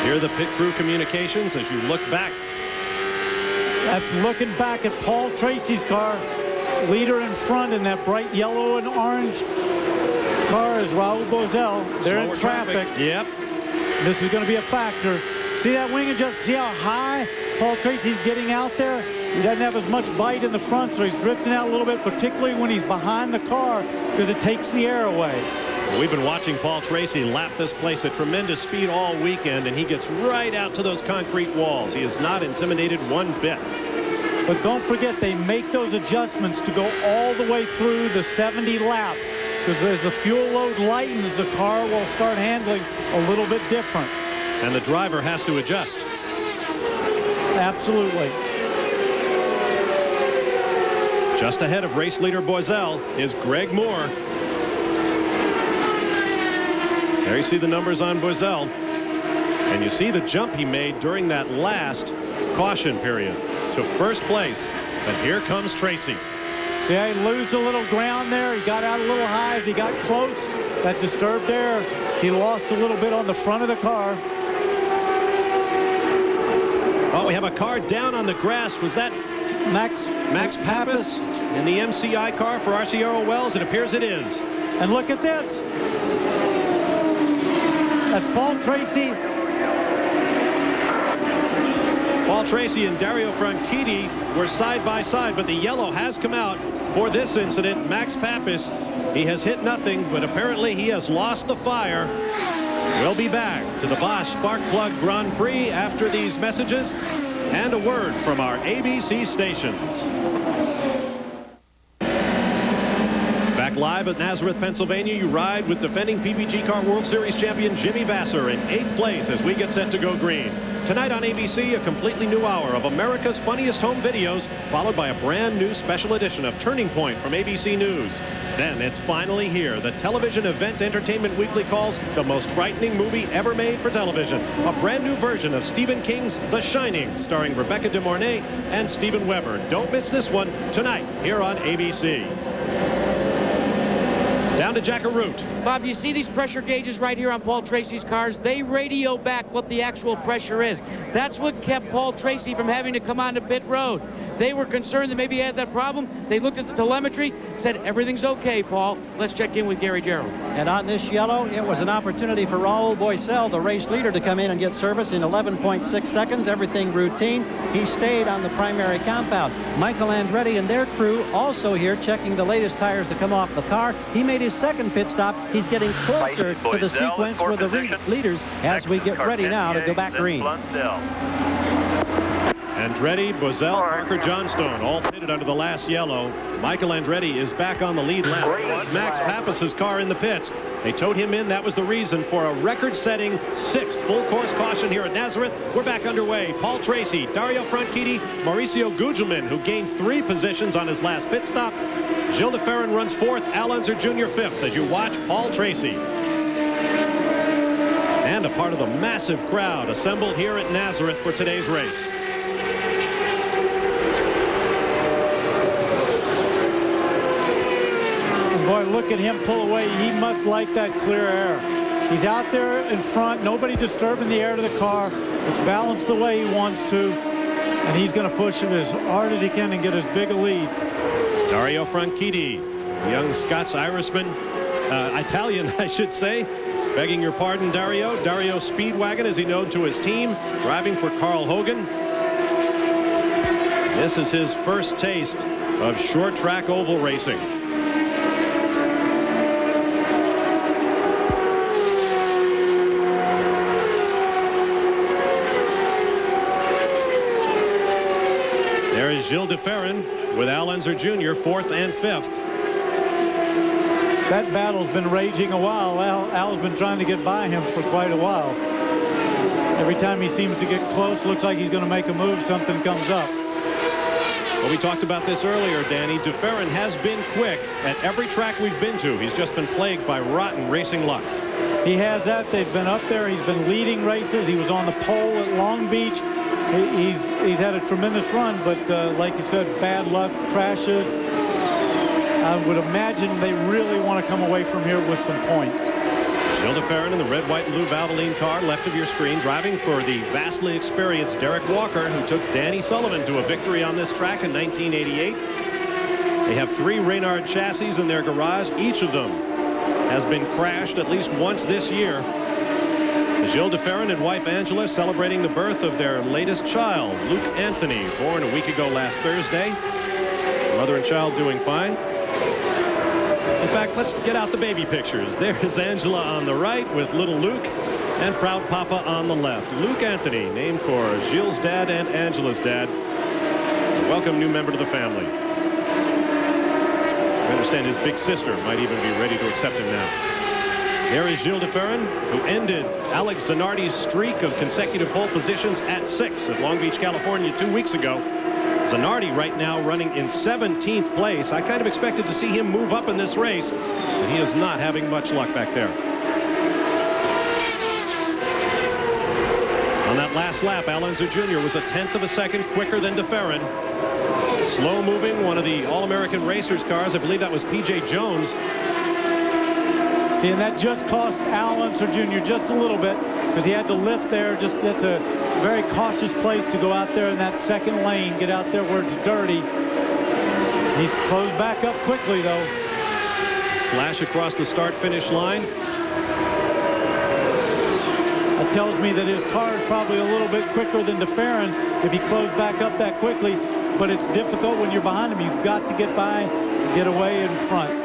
Hear the pit crew communications as you look back. That's looking back at Paul Tracy's car. Leader in front in that bright yellow and orange car is Raul Boesel. They're in traffic. Yep. This is going to be a factor. See that wing adjustment? See how high Paul Tracy's getting out there? He doesn't have as much bite in the front, so he's drifting out a little bit, particularly when he's behind the car, because it takes the air away. We've been watching Paul Tracy lap this place at tremendous speed all weekend, and he gets right out to those concrete walls. He is not intimidated one bit. But don't forget, they make those adjustments to go all the way through the 70 laps, because as the fuel load lightens, the car will start handling a little bit different. And the driver has to adjust. Absolutely. Just ahead of race leader Boesel is Greg Moore. There you see the numbers on Boesel. And you see the jump he made during that last caution period to first place. But here comes Tracy. See how he lost a little ground there? He got out a little high as he got close. That disturbed air. He lost a little bit on the front of the car. Oh, we have a car down on the grass. Was that Max Pappas in the MCI car for Arciero Wells? It appears it is. And look at this. That's Paul Tracy. Paul Tracy and Dario Franchitti were side by side, but the yellow has come out for this incident. Max Pappas, he has hit nothing, but apparently he has lost the fire. We'll be back to the Bosch Spark Plug Grand Prix after these messages and a word from our ABC stations. Back live at Nazareth, Pennsylvania, you ride with defending PPG Car World Series champion Jimmy Vasser in 8th place as we get set to go green. Tonight on ABC, a completely new hour of America's Funniest Home Videos, followed by a brand new special edition of Turning Point from ABC News. Then it's finally here. The television event Entertainment Weekly calls the most frightening movie ever made for television. A brand new version of Stephen King's The Shining, starring Rebecca De Mornay and Steven Weber. Don't miss this one tonight here on ABC. Down to Jackaroot. Bob, you see these pressure gauges right here on Paul Tracy's cars? They radio back what the actual pressure is. That's what kept Paul Tracy from having to come onto pit road. They were concerned that maybe he had that problem. They looked at the telemetry, said, everything's okay, Paul. Let's check in with Gary Gerald. And on this yellow, it was an opportunity for Raul Boisel, the race leader, to come in and get service in 11.6 seconds. Everything routine. He stayed on the primary compound. Michael Andretti and their crew also here checking the latest tires to come off the car. He made his second pit stop. He's getting closer to the sequence with the leaders as we get ready now to go back green. Andretti, Boisel, Parker, Johnstone all pitted under the last yellow. Michael Andretti is back on the lead lap. It's Max Pappas's car in the pits. They towed him in. That was the reason for a record-setting 6th full-course caution here at Nazareth. We're back underway. Paul Tracy, Dario Franchitti, Mauricio Gugelmin, who gained 3 positions on his last pit stop. Gilles de Ferran runs 4th. Al Unser Jr. 5th as you watch Paul Tracy. And a part of the massive crowd assembled here at Nazareth for today's race. Boy, look at him pull away. He must like that clear air. He's out there in front, nobody disturbing the air to the car. It's balanced the way he wants to, and he's going to push it as hard as he can and get as big a lead. Dario Franchitti, young Scots-Irishman, Italian, I should say. Begging your pardon, Dario. Dario Speedwagon, as he known to his team, driving for Carl Hogan. This is his first taste of short track oval racing. There is Gilles de Ferran with Al Unser Jr. 4th and 5th. That battle's been raging a while. Al's been trying to get by him for quite a while. Every time he seems to get close, looks like he's going to make a move, something comes up. Well, we talked about this earlier, Danny. De Ferran has been quick at every track we've been to. He's just been plagued by rotten racing luck. He has that. They've been up there. He's been leading races. He was on the pole at Long Beach. He's had a tremendous run, but like you said, bad luck, crashes. I would imagine they really want to come away from here with some points. Gilles de Ferran in the red, white, and blue Valvoline car left of your screen, driving for the vastly experienced Derek Walker, who took Danny Sullivan to a victory on this track in 1988. They have 3 Reynard chassis in their garage. Each of them has been crashed at least once this year. Gilles de Ferran and wife Angela celebrating the birth of their latest child, Luke Anthony, born a week ago last Thursday. Mother and child doing fine. In fact, let's get out the baby pictures. There's Angela on the right with little Luke, and proud Papa on the left. Luke Anthony, named for Gilles' dad and Angela's dad. A welcome new member to the family. I understand his big sister might even be ready to accept him now. There is Gilles de Ferran, who ended Alex Zanardi's streak of consecutive pole positions at 6 at Long Beach, California 2 weeks ago. Zanardi right now running in 17th place. I kind of expected to see him move up in this race, but he is not having much luck back there. On that last lap, Al Unser Jr. was a 1/10 of a second quicker than de Ferran. Slow moving, one of the All-American Racers cars. I believe that was P.J. Jones. See, and that just cost Al Unser Jr. just a little bit because he had to lift there. Just that's a very cautious place to go out there in that second lane, get out there where it's dirty. He's closed back up quickly, though. Flash across the start-finish line. That tells me that his car is probably a little bit quicker than de Ferran's if he closed back up that quickly. But it's difficult when you're behind him. You've got to get by, get away in front.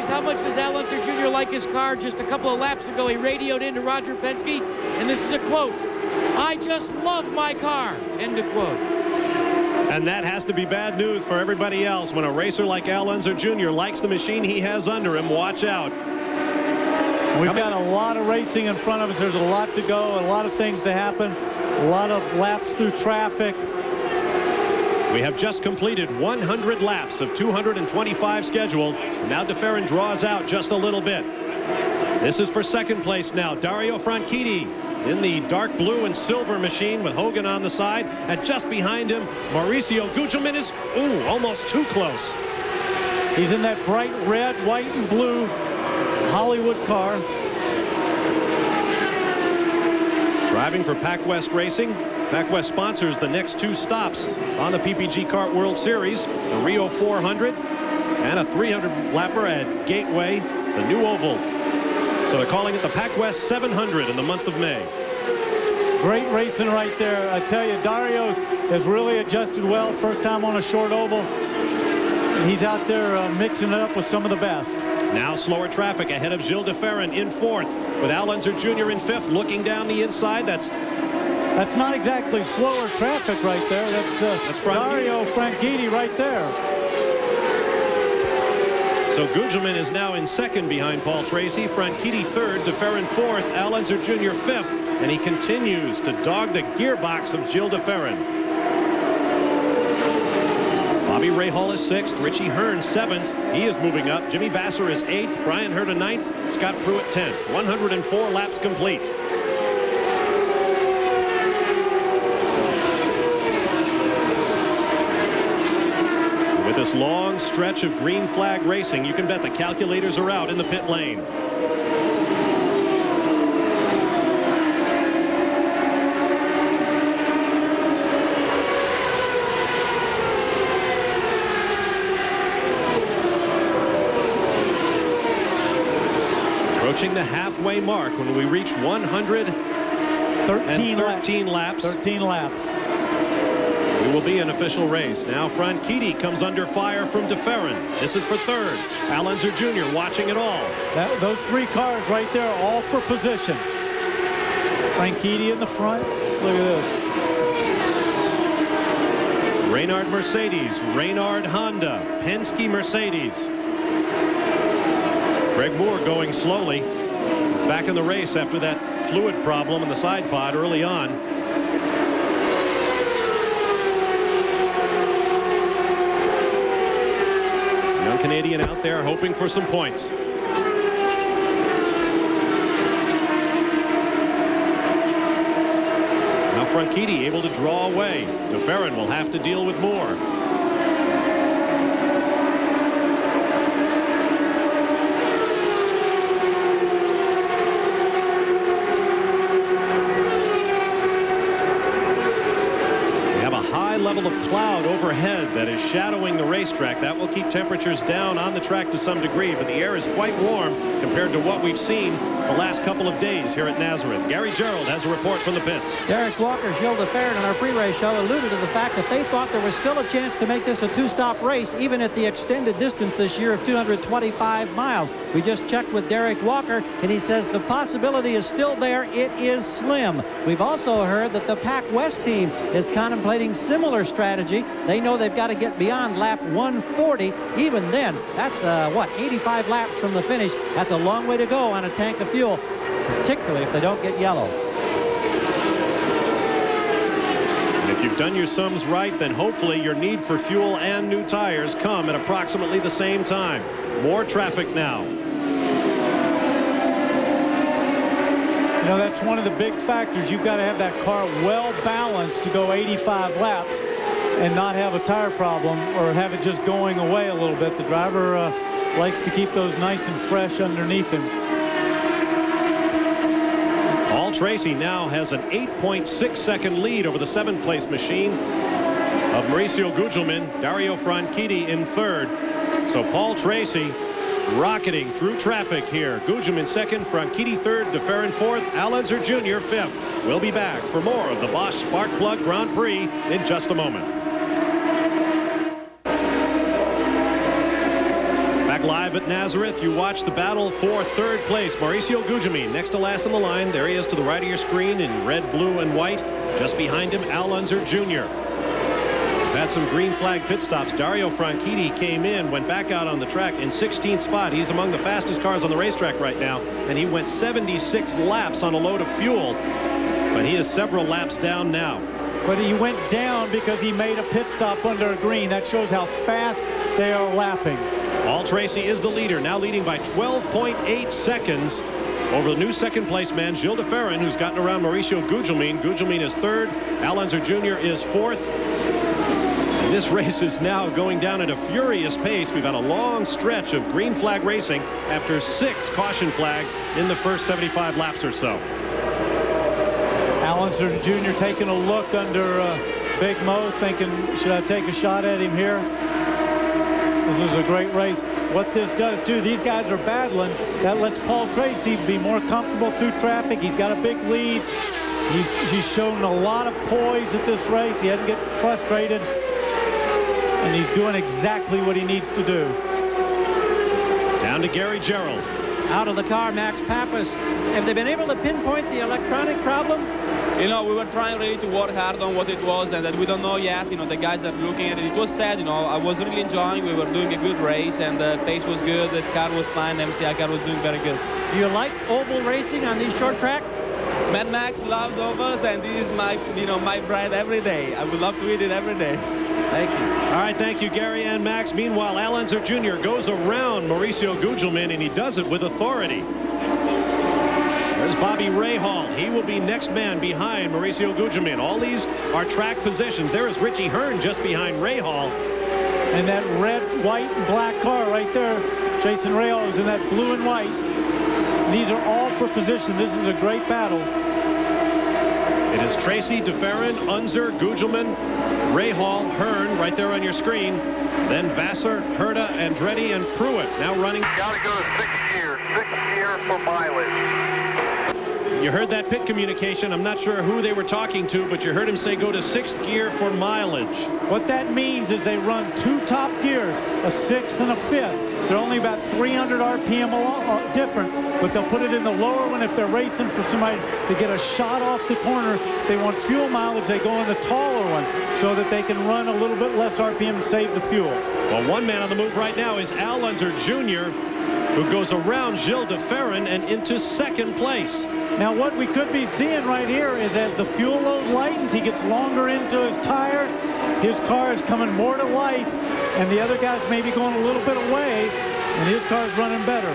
How much does Al Unser Jr. like his car? Just a couple of laps ago, he radioed into Roger Penske, and this is a quote: "I just love my car," end of quote. And that has to be bad news for everybody else. When a racer like Al Unser Jr. likes the machine he has under him, watch out. We've got a lot of racing in front of us. There's a lot to go, a lot of things to happen, a lot of laps through traffic. We have just completed 100 laps of 225 scheduled. Now de Ferran draws out just a little bit. This is for second place now. Dario Franchitti in the dark blue and silver machine with Hogan on the side. And just behind him, Mauricio Gugelmin is, almost too close. He's in that bright red, white, and blue Hollywood car. Driving for PacWest Racing. PacWest sponsors the next 2 stops on the PPG Kart World Series, the Rio 400 and a 300-lapper at Gateway, the new oval. So they're calling it the PacWest 700 in the month of May. Great racing right there. I tell you, Dario's has really adjusted well. First time on a short oval. He's out there mixing it up with some of the best. Now slower traffic ahead of Gilles de Ferran in 4th, with Al Unser Jr. in 5th, looking down the inside. That's not exactly slower traffic right there. That's Dario Franchitti right there. So Gugelmin is now in 2nd behind Paul Tracy, Franchitti 3rd, de Ferran 4th, Al Unser Jr. 5th, and he continues to dog the gearbox of Gilles de Ferran. Bobby Rahal is 6th, Richie Hearn 7th. He is moving up. Jimmy Vasser is 8th, Brian Herta 9th, Scott Pruitt 10th. 104 laps complete. With this long stretch of green flag racing, you can bet the calculators are out in the pit lane. Approaching the halfway mark when we reach 113 laps. 13 laps. We will be an official race. Now Franchitti comes under fire from de Ferran. This is for 3rd. Al Unser Jr. watching it all. Those 3 cars right there, all for position. Franchitti in the front. Look at this. Reynard Mercedes, Reynard Honda, Penske Mercedes. Greg Moore going slowly. He's back in the race after that fluid problem in the side pod early on. Young Canadian out there hoping for some points. Now Franchitti able to draw away. De Ferran will have to deal with Moore. Level of cloud overhead that is shadowing the racetrack. That will keep temperatures down on the track to some degree, but the air is quite warm compared to what we've seen the last couple of days here at Nazareth. Gary Gerald has a report from the pits. Derek Walker, Gilles de Ferran in our pre-race show alluded to the fact that they thought there was still a chance to make this a 2-stop race, even at the extended distance this year of 225 miles. We just checked with Derek Walker, and he says the possibility is still there. It is slim. We've also heard that the PacWest team is contemplating similar strategy. They know they've got to get beyond lap 140. Even then, that's 85 laps from the finish. That's a long way to go on a tank of fuel, particularly if they don't get yellow. And if you've done your sums right, then hopefully your need for fuel and new tires come at approximately the same time. More traffic now. You know, that's one of the big factors. You've got to have that car well balanced to go 85 laps and not have a tire problem or have it just going away a little bit. The driver likes to keep those nice and fresh underneath him. Paul Tracy now has an 8.6-second lead over the 7th place machine of Mauricio Gugelmin. Dario Franchitti in 3rd. So Paul Tracy rocketing through traffic here. Gugelmin 2nd, Franchitti 3rd, de Ferran 4th, Al Unser Jr. 5th. We'll be back for more of the Bosch Spark Plug Grand Prix in just a moment. Back live at Nazareth, you watch the battle for 3rd place. Mauricio Gugelmin next to last on the line. There he is to the right of your screen in red, blue, and white. Just behind him, Al Unser Jr. Had some green flag pit stops. Dario Franchitti came in, went back out on the track in 16th spot. He's among the fastest cars on the racetrack right now, and he went 76 laps on a load of fuel, but he is several laps down now. But he went down because he made a pit stop under a green. That shows how fast they are lapping. Paul Tracy is the leader, now leading by 12.8 seconds over the new second-place man, Gilles de Ferran, who's gotten around Mauricio Gugelmin. Gugelmin is third. Al Unser Jr. is fourth. And this race is now going down at a furious pace. We've had a long stretch of green flag racing after 6 caution flags in the first 75 laps or so. Al Unser Jr. taking a look under Big Mo, thinking, should I take a shot at him here? This is a great race. What this does too, these guys are battling. That lets Paul Tracy be more comfortable through traffic. He's got a big lead. He's shown a lot of poise at this race. He hasn't get frustrated. And he's doing exactly what he needs to do. Down to Gary Gerald. Out of the car, Max Pappas. Have they been able to pinpoint the electronic problem? You know, we were trying really to work hard on what it was, and that we don't know yet. You know, the guys are looking at it. It was sad, you know. I was really enjoying. We were doing a good race, and the pace was good. The car was fine. The MCI car was doing very good. Do you like oval racing on these short tracks? Mad Max loves ovals, and this is my, my bride every day. I would love to eat it every day. Thank you. All right, thank you, Gary and Max. Meanwhile, Al Unser Jr. goes around Mauricio Gugelmin, and he does it with authority. There's Bobby Rahal. He will be next man behind Mauricio Gugelmin. All these are track positions. There is Richie Hearn just behind Rahal. And that red, white, and black car right there, Jason Rahal is in that blue and white. These are all for position. This is a great battle. It is Tracy, de Ferran, Unser, Gugelmin, Rahal, Hearn right there on your screen. Then Vassar, Herta, Andretti, and Pruitt now running. Gotta go to 6th gear. 6th gear for mileage. You heard that pit communication. I'm not sure who they were talking to, but you heard him say go to 6th gear for mileage. What that means is they run 2 top gears, a 6th and a 5th. They're only about 300 RPM different, but they'll put it in the lower one if they're racing for somebody to get a shot off the corner. If they want fuel mileage, they go in the taller one so that they can run a little bit less RPM and save the fuel. Well, one man on the move right now is Al Unser Jr., who goes around Gilles de Ferran and into second place. Now what we could be seeing right here is as the fuel load lightens, he gets longer into his tires, his car is coming more to life, and the other guy's maybe going a little bit away, and his car's running better.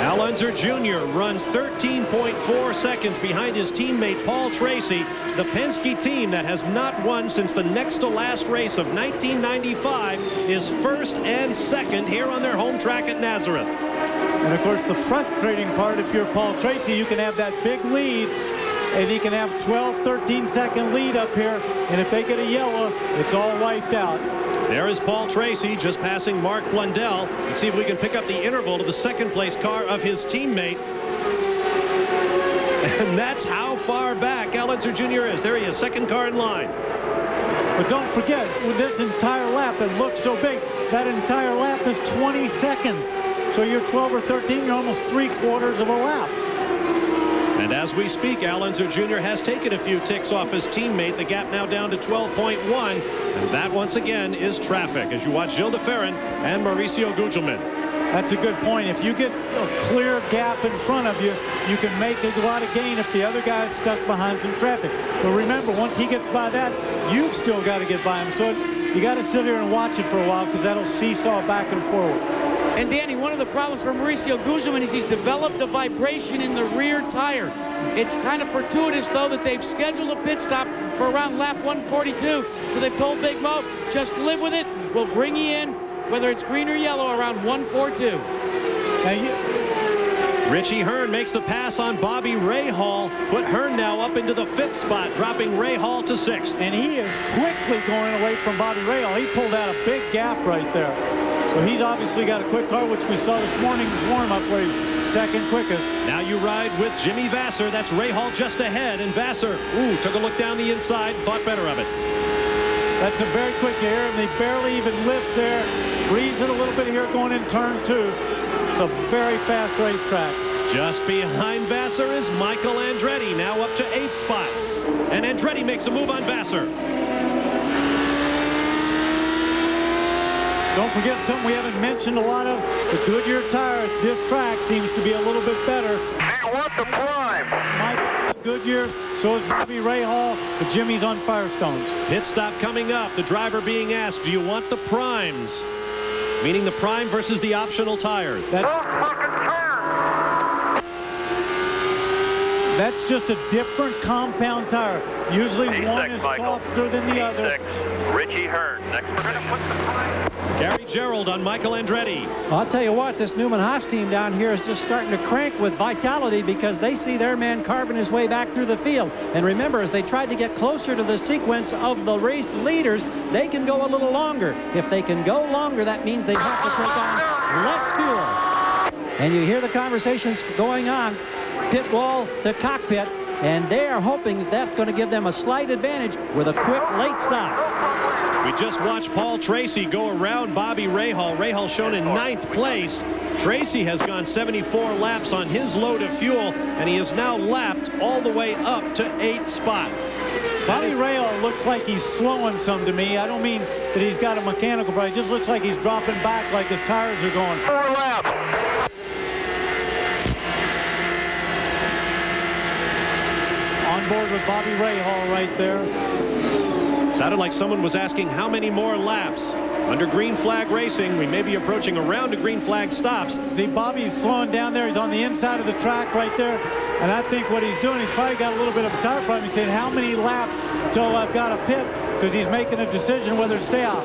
Al Unser Jr. runs 13.4 seconds behind his teammate Paul Tracy. The Penske team that has not won since the next to last race of 1995 is first and second here on their home track at Nazareth. And of course the frustrating part, if you're Paul Tracy, you can have that big lead and he can have 12-13 second lead up here, and if they get a yellow, it's all wiped out. There is Paul Tracy just passing Mark Blundell. Let's see if we can pick up the interval to the second place car of his teammate. And that's how far back Al Unser Jr. is. There he is, second car in line. But don't forget, with this entire lap, it looks so big. That entire lap is 20 seconds. So you're 12 or 13, you're almost 3/4 of a lap. And as we speak, Al Unser Jr. has taken a few ticks off his teammate. The gap now down to 12.1. And that, once again, is traffic as you watch Gilles de Ferran and Mauricio Gugelmin. That's a good point. If you get a clear gap in front of you, you can make a lot of gain if the other guy's stuck behind some traffic. But remember, once he gets by that, you've still got to get by him. So you got to sit here and watch it for a while because that'll seesaw back and forward. And Danny, one of the problems for Mauricio Gugelmin is he's developed a vibration in the rear tire. It's kind of fortuitous, though, that they've scheduled a pit stop for around lap 142. So they've told Big Mo, just live with it. We'll bring you in, whether it's green or yellow, around 142. Richie Hearn makes the pass on Bobby Rahal. Put Hearn now up into the 5th spot, dropping Rahal to 6th. And he is quickly going away from Bobby Rahal. He pulled out a big gap right there. So he's obviously got a quick car, which we saw this morning's warm-up where he's second quickest. Now you ride with Jimmy Vassar. That's Rahal just ahead. And Vassar, took a look down the inside, thought better of it. That's a very quick air, and he barely even lifts there. Breathes it a little bit here going in turn 2. It's a very fast racetrack. Just behind Vassar is Michael Andretti, now up to 8th spot. And Andretti makes a move on Vassar. Don't forget something we haven't mentioned a lot of. The Goodyear tire at this track seems to be a little bit better. They want the prime. Mike Goodyear, so is Bobby Rahal, but Jimmy's on Firestones. Pit stop coming up. The driver being asked, do you want the primes? Meaning the prime versus the optional tires. That's just a different compound tire. Usually P6, one is Michael. softer than the other. P6, Richie Hearn. Next position. Gary Gerald on Michael Andretti. I'll tell you what, this Newman Haas team down here is just starting to crank with vitality because they see their man carving his way back through the field. And remember, as they tried to get closer to the sequence of the race leaders, they can go a little longer. If they can go longer, that means they have to take on less fuel. And you hear the conversations going on, pit wall to cockpit, and they are hoping that that's going to give them a slight advantage with a quick late stop. We just watched Paul Tracy go around Bobby Rahal. Rahal shown in 9th place. Tracy has gone 74 laps on his load of fuel, and he is now lapped all the way up to 8th spot. Bobby Rahal looks like he's slowing some to me. I don't mean that he's got a mechanical problem. It just looks like he's dropping back like his tires are going. 4 laps. On board with Bobby Rahal right there. Sounded like someone was asking how many more laps. Under green flag racing, we may be approaching a round of green flag stops. See, Bobby's slowing down there. He's on the inside of the track right there. And I think what he's doing, he's probably got a little bit of a tire problem. He's saying, how many laps till I've got a pit? Because he's making a decision whether to stay out.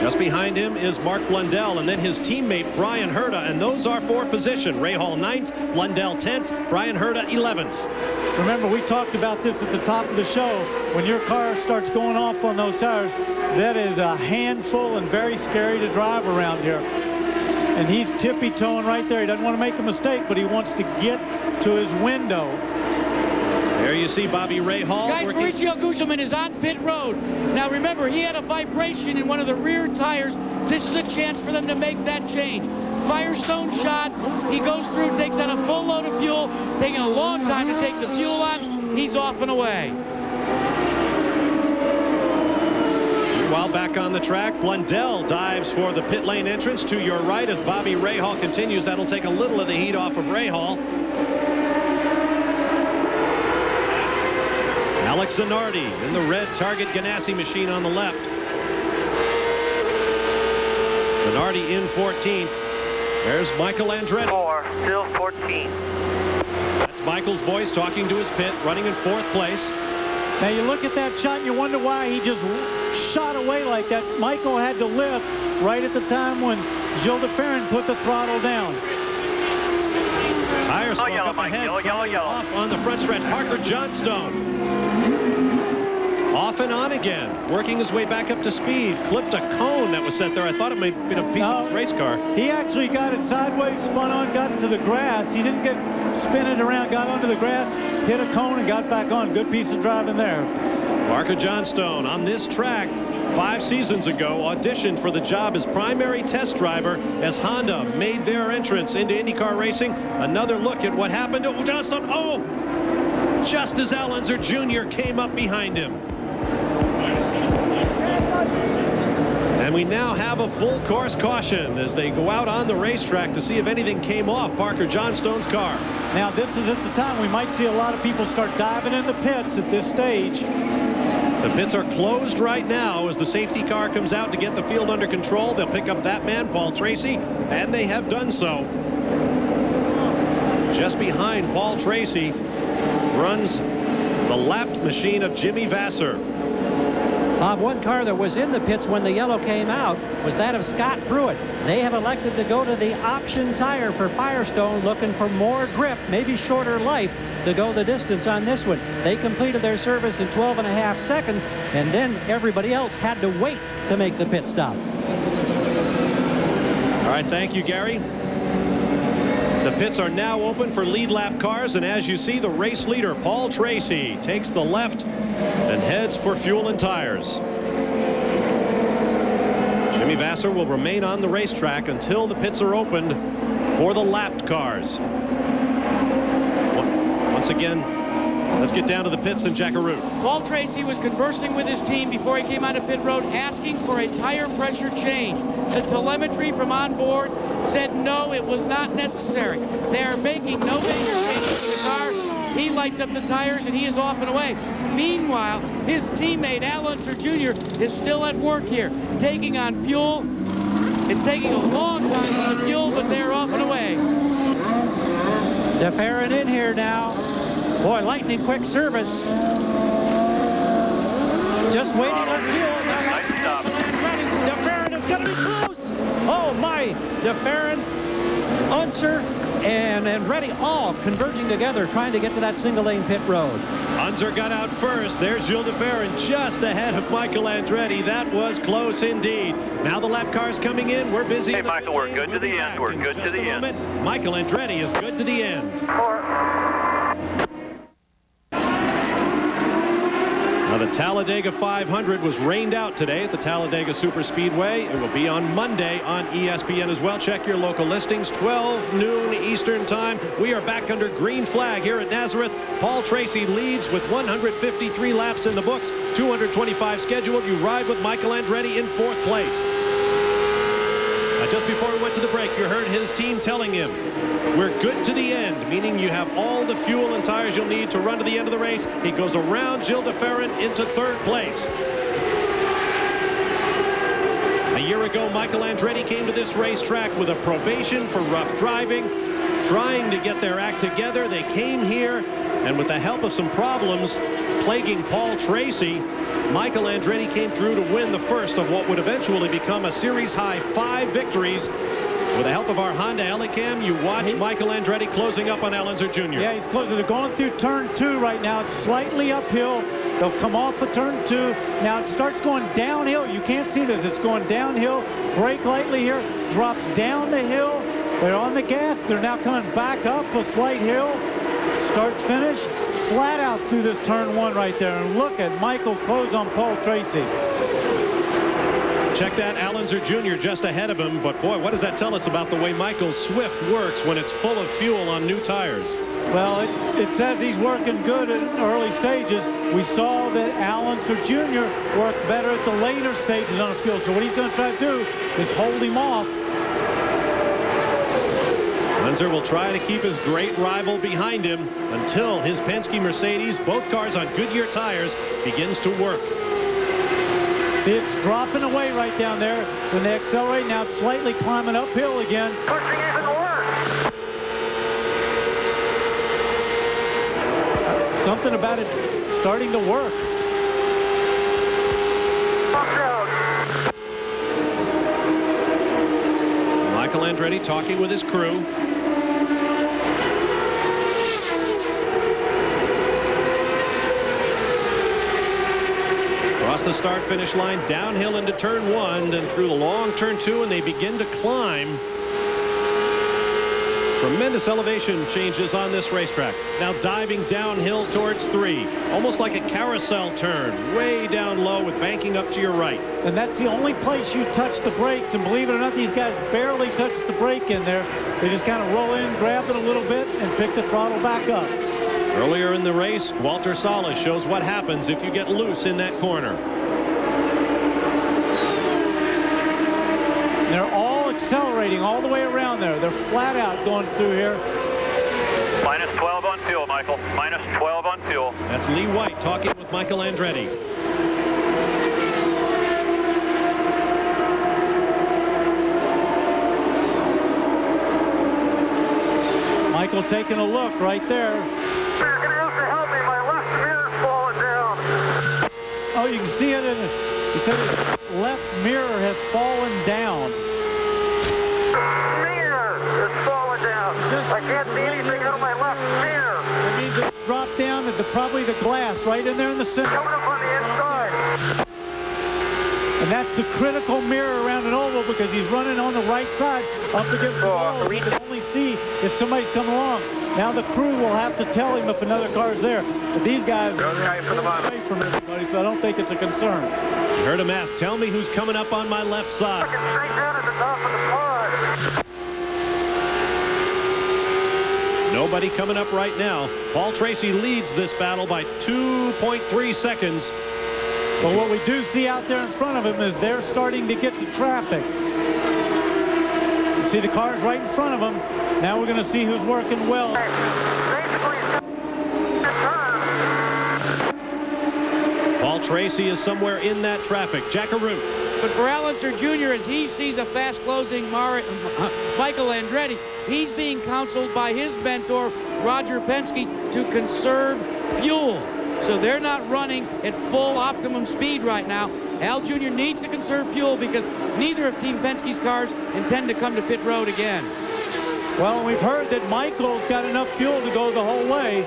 Just behind him is Mark Blundell, and then his teammate Brian Herta, and those are for position. Rahal 9th, Blundell 10th, Brian Herta 11th. Remember, we talked about this at the top of the show. When your car starts going off on those tires, that is a handful and very scary to drive around here. And he's tippy-toeing right there. He doesn't want to make a mistake, but he wants to get to his window. There you see Bobby Rahal. Guys, Mauricio Gugelmin is on pit road. Now remember, he had a vibration in one of the rear tires. This is a chance for them to make that change. Firestone shot. He goes through, takes out a full load of fuel, taking a long time to take the fuel on. He's off and away. While back on the track, Blundell dives for the pit lane entrance to your right as Bobby Rahal continues. That'll take a little of the heat off of Rahal. Alex Zanardi in the red Target Ganassi machine on the left. Zanardi in 14th. There's Michael Andretti. 4, still 14. That's Michael's voice talking to his pit, running in 4th place. Now you look at that shot and you wonder why he just shot away like that. Michael had to lift right at the time when Gilles de Ferran put the throttle down. Tire smoke yellow, up Mike, ahead. yellow. Off on the front stretch. Parker Johnstone. Off and on again, working his way back up to speed. Clipped a cone that was set there. I thought it might have been a piece of his race car. He actually got it sideways, spun on, got to the grass. He didn't get spin it around, got onto the grass, hit a cone, and got back on. Good piece of driving there. Parker Johnstone on this track 5 seasons ago auditioned for the job as primary test driver as Honda made their entrance into IndyCar racing. Another look at what happened to Johnstone. Oh, just as Al Unser Jr. came up behind him. And we now have a full course caution as they go out on the racetrack to see if anything came off Parker Johnstone's car. Now this is at the time we might see a lot of people start diving in the pits at this stage. The pits are closed right now as the safety car comes out to get the field under control. They'll pick up that man, Paul Tracy, and they have done so. Just behind Paul Tracy runs the lapped machine of Jimmy Vasser. Bob, one car that was in the pits when the yellow came out was that of Scott Pruitt. They have elected to go to the option tire for Firestone, looking for more grip, maybe shorter life, to go the distance on this one. They completed their service in 12.5 seconds, and then everybody else had to wait to make the pit stop. All right, thank you, Gary. The pits are now open for lead lap cars, and as you see, the race leader, Paul Tracy, takes the left and heads for fuel and tires. Jimmy Vasser will remain on the racetrack until the pits are opened for the lapped cars. Once again, let's get down to the pits in Jackaroo. Paul Tracy was conversing with his team before he came out of pit road, asking for a tire pressure change. The telemetry from on board said no, it was not necessary. They are making no major changes to the car. He lights up the tires and he is off and away. Meanwhile, his teammate Al Unser Jr. is still at work here, taking on fuel, It's taking a long time for the fuel, but they're off and away. DeFerrin in here now. Boy, lightning quick service. Just waiting on fuel. Nice stop. DeFerrin is going to be close. Oh, my. DeFerrin, Unser, and Andretti all converging together, trying to get to that single-lane pit road. Unser got out first. There's Gilles DeFerrin just ahead of Michael Andretti. That was close indeed. Now the lap cars coming in. We're busy. Hey, Michael, we're good to the end. We're good to the end. Michael Andretti is good to the end. Now the Talladega 500 was rained out today at the Talladega Superspeedway. It will be on Monday on ESPN as well. Check your local listings. 12 noon Eastern time. We are back under green flag here at Nazareth. Paul Tracy leads with 153 laps in the books, 225 scheduled. You ride with Michael Andretti in 4th place. Just before we went to the break, you heard his team telling him, we're good to the end, meaning you have all the fuel and tires you'll need to run to the end of the race. He goes around Gilles DeFerrin into 3rd place. A year ago, Michael Andretti came to this racetrack with a probation for rough driving, trying to get their act together. They came here, and with the help of some problems plaguing Paul Tracy, Michael Andretti came through to win the first of what would eventually become a series-high 5 victories. With the help of our Honda Helicam, you watch Michael Andretti closing up on Alonso Jr. Yeah, he's closing. They're going through turn 2 right now. It's slightly uphill. They'll come off of turn 2. Now it starts going downhill. You can't see this. It's going downhill. Brake lightly here. Drops down the hill. They're on the gas. They're now coming back up a slight hill. Start finish. Flat out through this turn 1 right there. And look at Michael close on Paul Tracy. Check that, Alonso Jr. just ahead of him. But boy, what does that tell us about the way Michael Swift works when it's full of fuel on new tires? Well, it says he's working good in early stages. We saw that Alonso Jr. work better at the later stages on the field. So what he's going to try to do is hold him off. Unser will try to keep his great rival behind him until his Penske Mercedes, both cars on Goodyear tires, begins to work. See, it's dropping away right down there. When they accelerate, now it's slightly climbing uphill again. Pushing even worse. Something about it starting to work. Michael Andretti talking with his crew. Across the start-finish line, downhill into turn 1, then through the long turn 2, and they begin to climb. Tremendous elevation changes on this racetrack. Now diving downhill towards 3, almost like a carousel turn, way down low with banking up to your right. And that's the only place you touch the brakes, and believe it or not, these guys barely touch the brake in there. They just kind of roll in, grab it a little bit, and pick the throttle back up. Earlier in the race, Walter Salas shows what happens if you get loose in that corner. They're all accelerating all the way around there. They're flat out going through here. Minus 12 on fuel, Michael. Minus 12 on fuel. That's Lee White talking with Michael Andretti. Michael taking a look right there. You're going to have to help me. My left mirror's falling down. Oh, you can see it in it. He said his left mirror has fallen down. Mirror is falling down. I can't see anything out of my left mirror. That means it's dropped down to probably the glass right in there in the center. Coming up on the inside. And that's the critical mirror around an oval because he's running on the right side up against the wall. He can only see if somebody's coming along. Now the crew will have to tell him if another car's there. But these guys are away from everybody, so I don't think it's a concern. You heard him ask, tell me who's coming up on my left side. Looking straight down at the top of the pod. Nobody coming up right now. Paul Tracy leads this battle by 2.3 seconds. But what we do see out there in front of him is they're starting to get to traffic. You see the cars right in front of him. Now we're going to see who's working well. Paul Tracy is somewhere in that traffic. Jackaroo. But for Al Unser Jr., as he sees a fast-closing Michael Andretti, he's being counseled by his mentor, Roger Penske, to conserve fuel. So they're not running at full optimum speed right now. Al Jr. needs to conserve fuel because neither of Team Penske's cars intend to come to pit road again. Well, we've heard that Michael's got enough fuel to go the whole way.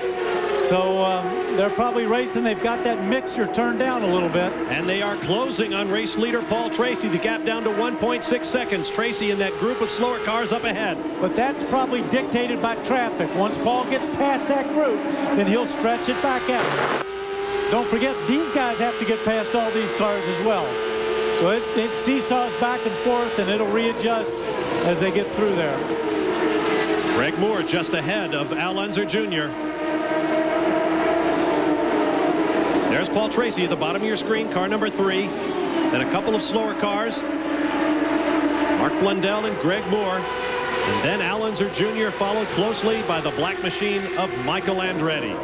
So they're probably racing. They've got that mixture turned down a little bit. And they are closing on race leader Paul Tracy. The gap down to 1.6 seconds. Tracy in that group of slower cars up ahead. But that's probably dictated by traffic. Once Paul gets past that group, then he'll stretch it back out. Don't forget, these guys have to get past all these cars as well. So it seesaws back and forth, and it'll readjust as they get through there. Greg Moore just ahead of Al Unser Jr. There's Paul Tracy at the bottom of your screen, car number 3. Then a couple of slower cars. Mark Blundell and Greg Moore. And then Al Unser Jr. followed closely by the black machine of Michael Andretti.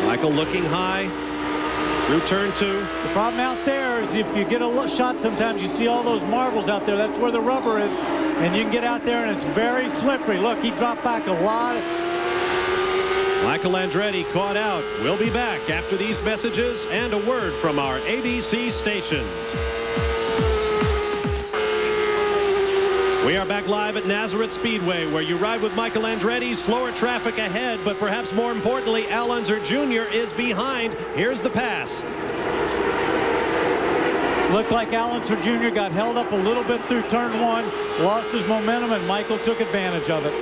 Michael looking high through turn 2. The problem out there is if you get a shot, sometimes you see all those marbles out there. That's where the rubber is. And you can get out there and it's very slippery. Look, he dropped back a lot. Michael Andretti caught out. We'll be back after these messages and a word from our ABC stations. We are back live at Nazareth Speedway, where you ride with Michael Andretti. Slower traffic ahead, but perhaps more importantly, Al Unser Jr. is behind. Here's the pass. Looked like Al Unser Jr. got held up a little bit through turn 1, lost his momentum, and Michael took advantage of it.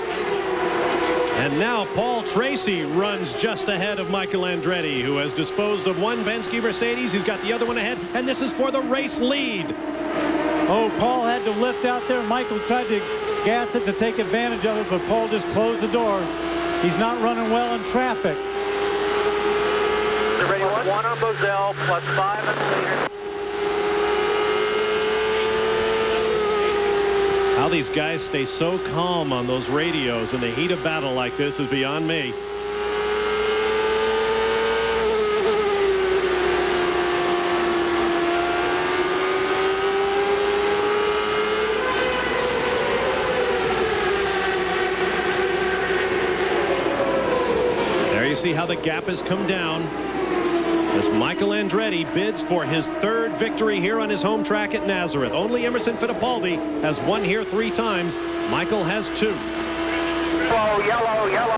And now Paul Tracy runs just ahead of Michael Andretti, who has disposed of one Penske Mercedes. He's got the other one ahead, and this is for the race lead. Oh, Paul had to lift out there. Michael tried to gas it to take advantage of it, but Paul just closed the door. He's not running well in traffic. They're ready, one on Bozell, plus 5 and leader. How these guys stay so calm on those radios in the heat of battle like this is beyond me. There you see how the gap has come down as Michael Andretti bids for his 3rd victory here on his home track at Nazareth. Only Emerson Fittipaldi has won here 3 times. Michael has 2. Yellow, yellow, yellow.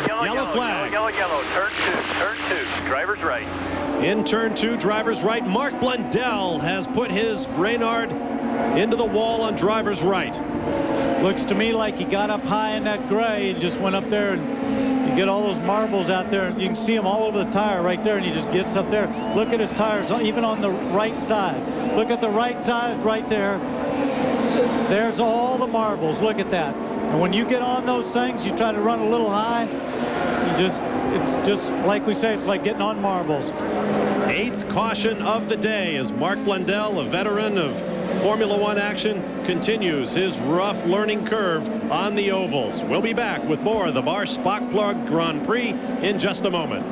Yellow flag. Yellow, yellow. Turn 2, driver's right. In turn 2, driver's right. Mark Blundell has put his Reynard into the wall on driver's right. Looks to me like he got up high in that gray and just went up there, and you get all those marbles out there. You can see them all over the tire right there, and he just gets up there. Look at his tires, even on the right side. Look at the right side right there. There's all the marbles. Look at that. And when you get on those things, you try to run a little high. It's just like we say, it's like getting on marbles. 8th caution of the day as Mark Blundell, a veteran of Formula One action, continues his rough learning curve on the ovals. We'll be back with more of the Bosch Spark Plug Grand Prix in just a moment.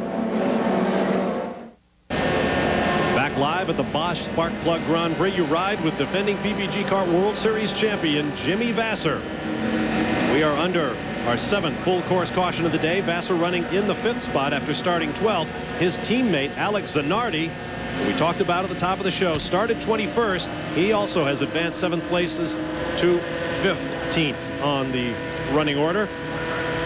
Back live at the Bosch Spark Plug Grand Prix, you ride with defending PPG Car World Series champion Jimmy Vasser. We are under our 7th full course caution of the day. Vasser running in the 5th spot after starting 12th. His teammate Alex Zanardi, who we talked about at the top of the show, started 21st. He also has advanced 7 places to 15th on the running order.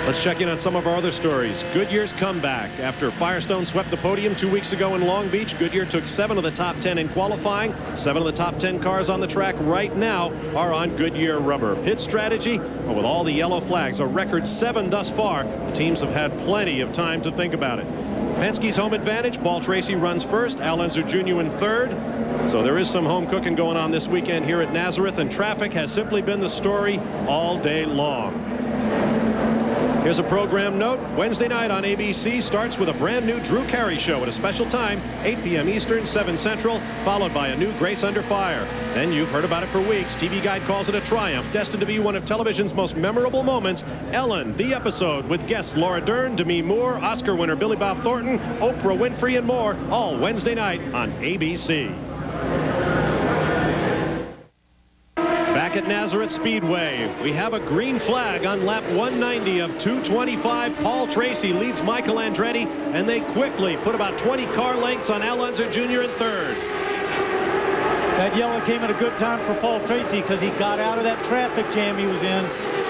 Let's check in on some of our other stories. Goodyear's comeback. After Firestone swept the podium 2 weeks ago in Long Beach, Goodyear took 7 of the top 10 in qualifying. 7 of the top 10 cars on the track right now are on Goodyear rubber. Pit strategy, well, with all the yellow flags, a record 7 thus far. The teams have had plenty of time to think about it. Penske's home advantage. Paul Tracy runs first. Al Unser Jr. in 3rd. So there is some home cooking going on this weekend here at Nazareth, and traffic has simply been the story all day long. Here's a program note. Wednesday night on ABC starts with a brand new Drew Carey show at a special time, 8 p.m. Eastern, 7 Central, followed by a new Grace Under Fire. Then you've heard about it for weeks. TV Guide calls it a triumph, destined to be one of television's most memorable moments. Ellen, the episode, with guests Laura Dern, Demi Moore, Oscar winner Billy Bob Thornton, Oprah Winfrey, and more, all Wednesday night on ABC. Back at Nazareth Speedway, we have a green flag on lap 190 of 225. Paul Tracy leads Michael Andretti, and they quickly put about 20 car lengths on Al Unser Jr. in third. That yellow came at a good time for Paul Tracy because he got out of that traffic jam he was in.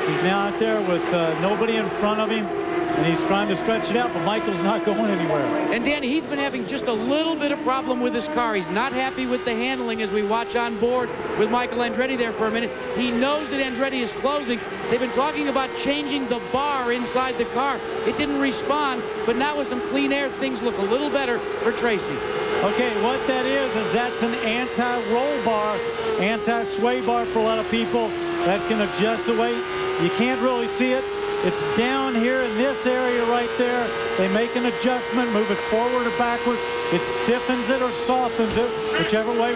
He's now out there with nobody in front of him, and he's trying to stretch it out, but Michael's not going anywhere. And Danny, he's been having just a little bit of problem with his car. He's not happy with the handling as we watch on board with Michael Andretti there for a minute. He knows that Andretti is closing. They've been talking about changing the bar inside the car. It didn't respond, but now with some clean air, things look a little better for Tracy. Okay, what that is that's an anti-roll bar, anti-sway bar for a lot of people that can adjust the weight. You can't really see it. It's down here in this area right there. They make an adjustment, move it forward or backwards. It stiffens it or softens it, whichever way.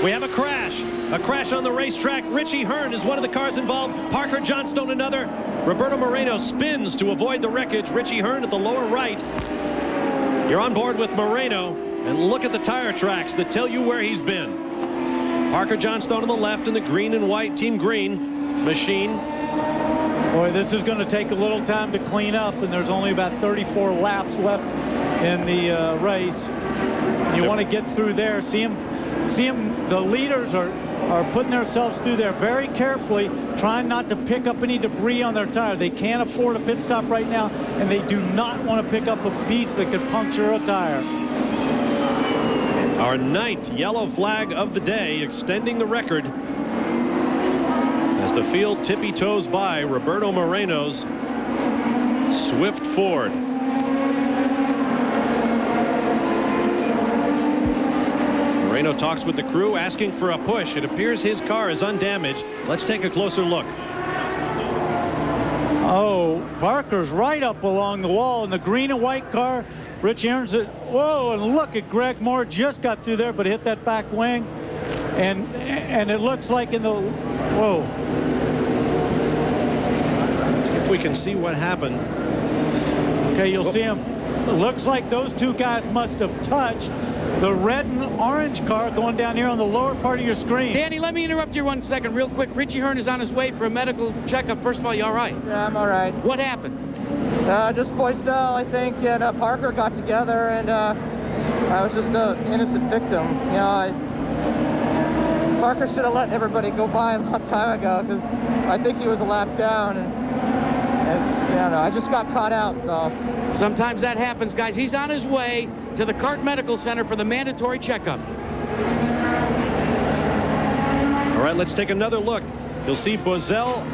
We have a crash on the racetrack. Richie Hearn is one of the cars involved. Parker Johnstone another. Roberto Moreno spins to avoid the wreckage. Richie Hearn at the lower right. You're on board with Moreno, and look at the tire tracks that tell you where he's been. Parker Johnstone on the left in the green and white Team Green machine. Boy, this is going to take a little time to clean up, and there's only about 34 laps left in the race. You want to get through there. See him. The leaders are putting themselves through there very carefully, trying not to pick up any debris on their tire. They can't afford a pit stop right now, and they do not want to pick up a piece that could puncture a tire. Our 9th yellow flag of the day, extending the record as the field tippy-toes by Roberto Moreno's Swift Ford. Moreno talks with the crew, asking for a push. It appears his car is undamaged. Let's take a closer look. Oh, Parker's right up along the wall in the green and white car. Rich Hearn's it. Whoa, and look at Greg Moore just got through there, but hit that back wing. And it looks like in the, whoa. Let's see if we can see what happened. Okay, you'll see him. It looks like those two guys must have touched the red and orange car going down here on the lower part of your screen. Danny, let me interrupt you 1 second real quick. Richie Hearn is on his way for a medical checkup. First of all, you all right? Yeah, I'm all right. What happened? Just Boycell, I think, and Parker got together, and I was just an innocent victim. You know, Parker should have let everybody go by a long time ago, because I think he was a lap down, and I don't know, I just got caught out, so. Sometimes that happens, guys. He's on his way to the CART Medical Center for the mandatory checkup. All right, let's take another look. You'll see Bozell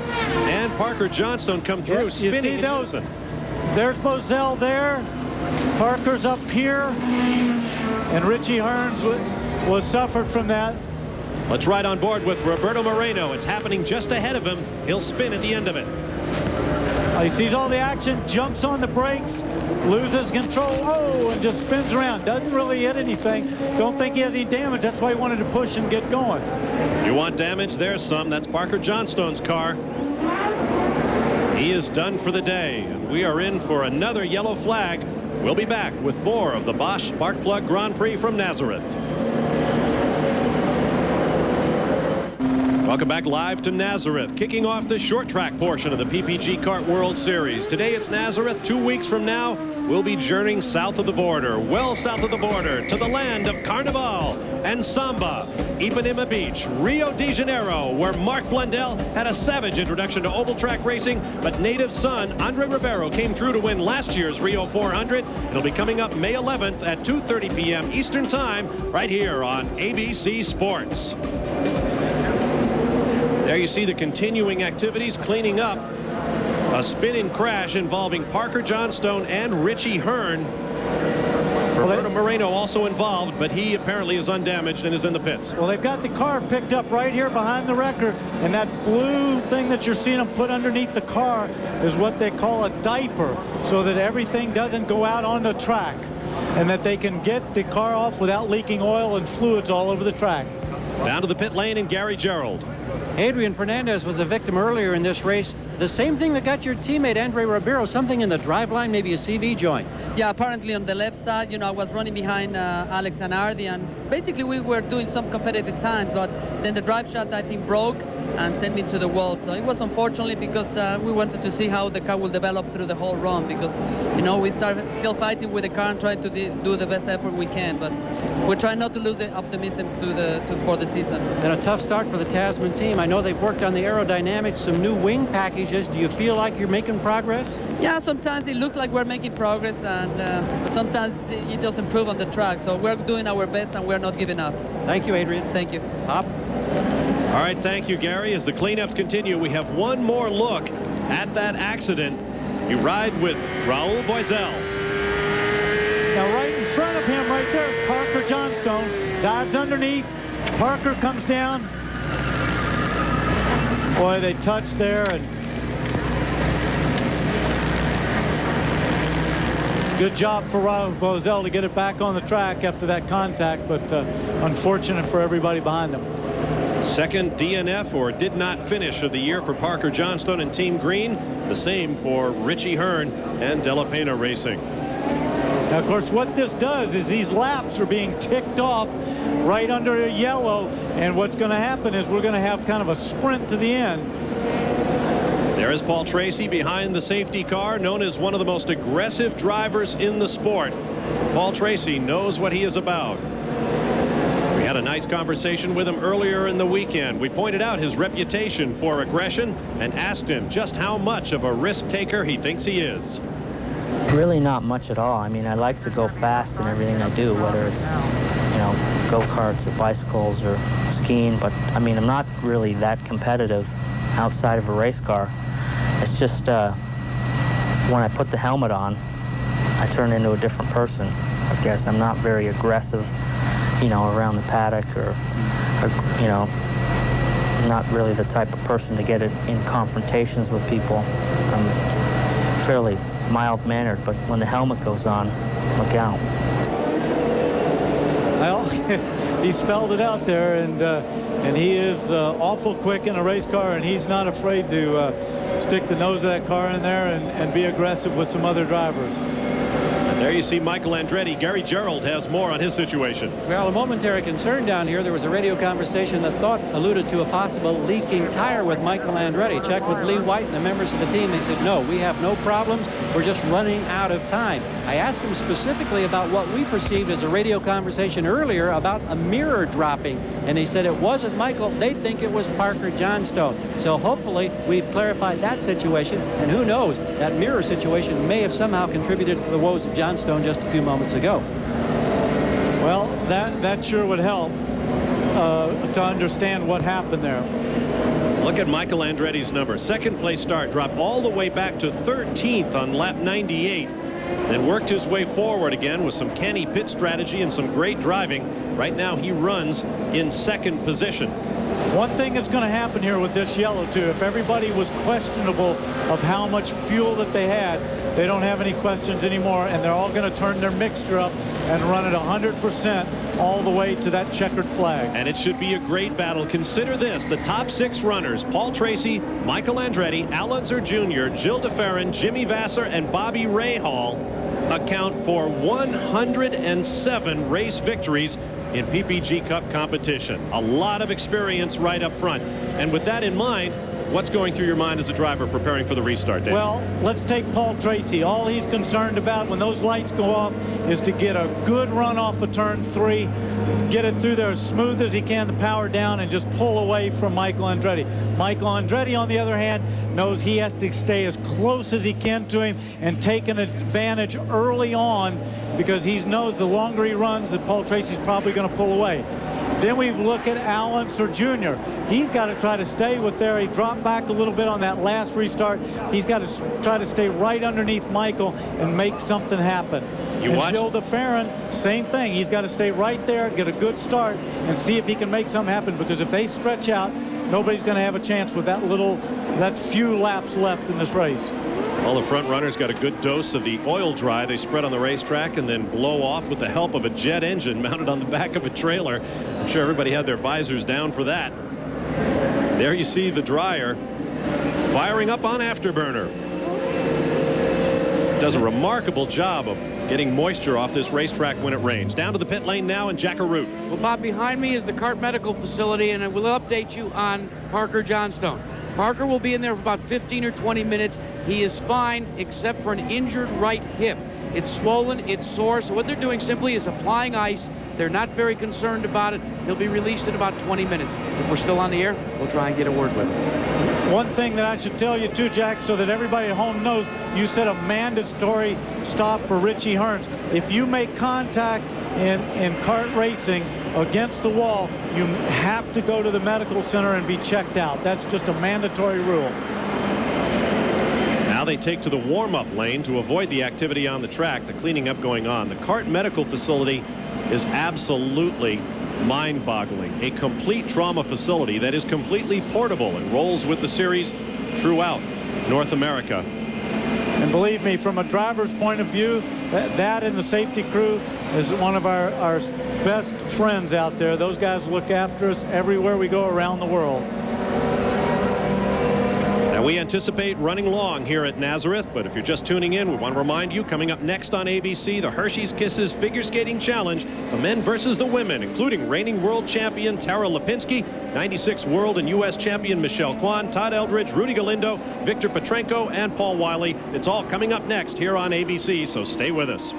and Parker Johnstone come through. You spinning see those? Innocent. There's Bozell there. Parker's up here. And Richie Hearns was suffered from that. Let's ride on board with Roberto Moreno. It's happening just ahead of him. He'll spin at the end of it. He sees all the action, jumps on the brakes, loses control, and just spins around. Doesn't really hit anything. Don't think he has any damage. That's why he wanted to push and get going. You want damage? There's some. That's Parker Johnstone's car. He is done for the day, and we are in for another yellow flag. We'll be back with more of the Bosch Sparkplug Grand Prix from Nazareth. Welcome back live to Nazareth, kicking off the short track portion of the PPG Kart World Series. Today it's Nazareth. 2 weeks from now, we'll be journeying south of the border, well south of the border, to the land of Carnival and Samba, Ipanema Beach, Rio de Janeiro, where Mark Blundell had a savage introduction to oval track racing, but native son Andre Ribeiro came through to win last year's Rio 400. It'll be coming up May 11th at 2:30 p.m. Eastern Time, right here on ABC Sports. There you see the continuing activities, cleaning up a spinning crash involving Parker Johnstone and Richie Hearn. Roberto Moreno also involved, but he apparently is undamaged and is in the pits. Well, they've got the car picked up right here behind the wrecker, and that blue thing that you're seeing them put underneath the car is what they call a diaper, so that everything doesn't go out on the track and that they can get the car off without leaking oil and fluids all over the track. Down to the pit lane and Gary Gerald. Adrian Fernandez was a victim earlier in this race. The same thing that got your teammate Andre Ribeiro, something in the driveline, maybe a CV joint. Yeah, apparently on the left side, I was running behind Alex Zanardi, and basically we were doing some competitive times, but then the drive shaft, I think, broke and sent me to the wall. So it was unfortunately because we wanted to see how the car will develop through the whole run, because, we started still fighting with the car and trying to do the best effort we can, but we're trying not to lose the optimism for the season. And a tough start for the Tasman team. I know they've worked on the aerodynamics, some new wing packages. Do you feel like you're making progress? Yeah, sometimes it looks like we're making progress, and but sometimes it doesn't prove on the track. So we're doing our best, and we're not giving up. Thank you, Adrian. Thank you. Hop. All right, thank you, Gary. As the cleanups continue, we have one more look at that accident. You ride with Raul Boisel. Now right in front of him right there is Parker Johnstone. Dives underneath. Parker comes down. Boy, they touch there, and good job for Raul Boisel to get it back on the track after that contact, but unfortunate for everybody behind him. Second DNF, or did not finish, of the year for Parker Johnstone and Team Green. The same for Richie Hearn and De La Pena Racing. Now, of course, what this does is these laps are being ticked off right under a yellow, and what's going to happen is we're going to have kind of a sprint to the end. There is Paul Tracy behind the safety car, known as one of the most aggressive drivers in the sport. Paul Tracy knows what he is about. We had a nice conversation with him earlier in the weekend. We pointed out his reputation for aggression and asked him just how much of a risk taker he thinks he is. Really not much at all. I mean, I like to go fast in everything I do, whether it's, go-karts or bicycles or skiing, but I mean, I'm not really that competitive outside of a race car. It's just when I put the helmet on, I turn into a different person. I guess I'm not very aggressive, around the paddock or not really the type of person to get in confrontations with people. I'm fairly mild-mannered, but when the helmet goes on, look out. Well, he spelled it out there, and he is awful quick in a race car, and he's not afraid to stick the nose of that car in there and be aggressive with some other drivers. And there you see Michael Andretti. Gary Gerald has more on his situation. Well, a momentary concern down here. There was a radio conversation that alluded to a possible leaking tire with Michael Andretti. Checked with Lee White and the members of the team. They said, no, we have no problems. We're just running out of time. I asked him specifically about what we perceived as a radio conversation earlier about a mirror dropping, and he said it wasn't Michael. They think it was Parker Johnstone. So hopefully we've clarified that situation, and who knows, that mirror situation may have somehow contributed to the woes of Johnstone just a few moments ago. Well, that sure would help to understand what happened there. Look at Michael Andretti's number. Second place start, dropped all the way back to 13th on lap 98. Then worked his way forward again with some canny pit strategy and some great driving. Right now he runs in second position. One thing that's going to happen here with this yellow too, if everybody was questionable of how much fuel that they had, they don't have any questions anymore, and they're all going to turn their mixture up and run at 100% all the way to that checkered flag. And it should be a great battle. Consider this: the top 6 runners, Paul Tracy, Michael Andretti, Al Unser Jr., Gilles de Ferran, Jimmy Vasser, and Bobby Rahal, account for 107 race victories in PPG Cup competition. A lot of experience right up front. And with that in mind, what's going through your mind as a driver preparing for the restart, Dave? Well, let's take Paul Tracy. All he's concerned about when those lights go off is to get a good run off of turn 3, get it through there as smooth as he can, the power down, and just pull away from Michael Andretti. Michael Andretti, on the other hand, knows he has to stay as close as he can to him and take an advantage early on, because he knows the longer he runs that Paul Tracy's probably going to pull away. Then we look at Allenser Jr. He's got to try to stay with there. He dropped back a little bit on that last restart. He's got to try to stay right underneath Michael and make something happen. You watch? Gilles de Ferran, same thing. He's got to stay right there, get a good start, and see if he can make something happen. Because if they stretch out, nobody's going to have a chance with that few laps left in this race. All the front runners got a good dose of the oil dry they spread on the racetrack and then blow off with the help of a jet engine mounted on the back of a trailer. I'm sure everybody had their visors down for that. There you see the dryer firing up on afterburner. Does a remarkable job of getting moisture off this racetrack when it rains. Down to the pit lane now and Jackaroo. Well, Bob, behind me is the CART Medical Facility, and I will update you on Parker Johnstone. Parker will be in there for about 15 or 20 minutes. He is fine except for an injured right hip. It's swollen, it's sore, so what they're doing simply is applying ice. They're not very concerned about it. He'll be released in about 20 minutes. If we're still on the air, we'll try and get a word with him. One thing that I should tell you too, Jack, so that everybody at home knows, you said a mandatory stop for Richie Hearns. If you make contact in kart racing against the wall, you have to go to the medical center and be checked out. That's just a mandatory rule. Now they take to the warm-up lane to avoid the activity on the track, the cleaning up going on. The CART Medical Facility is absolutely mind-boggling. A complete trauma facility that is completely portable and rolls with the series throughout North America. And believe me, from a driver's point of view, that and the safety crew is one of our best friends out there. Those guys look after us everywhere we go around the world. Now we anticipate running long here at Nazareth, but if you're just tuning in, we want to remind you, coming up next on ABC, the Hershey's Kisses Figure Skating Challenge, the men versus the women, including reigning world champion Tara Lipinski, 96 world and U.S. champion Michelle Kwan, Todd Eldridge, Rudy Galindo, Victor Petrenko, and Paul Wiley. It's all coming up next here on ABC, so stay with us.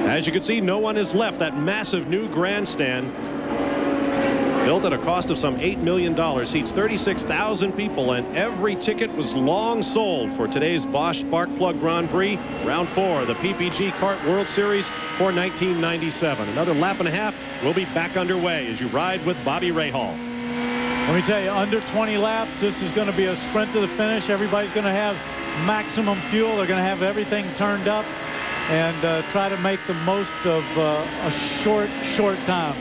As you can see, no one has left that massive new grandstand, built at a cost of some $8 million, seats 36,000 people, and every ticket was long sold for today's Bosch Sparkplug Grand Prix, round 4, the PPG Kart World Series for 1997. Another lap and a half will be back underway as you ride with Bobby Rahal. Let me tell you, under 20 laps, this is going to be a sprint to the finish. Everybody's going to have maximum fuel. They're going to have everything turned up and try to make the most of a short time.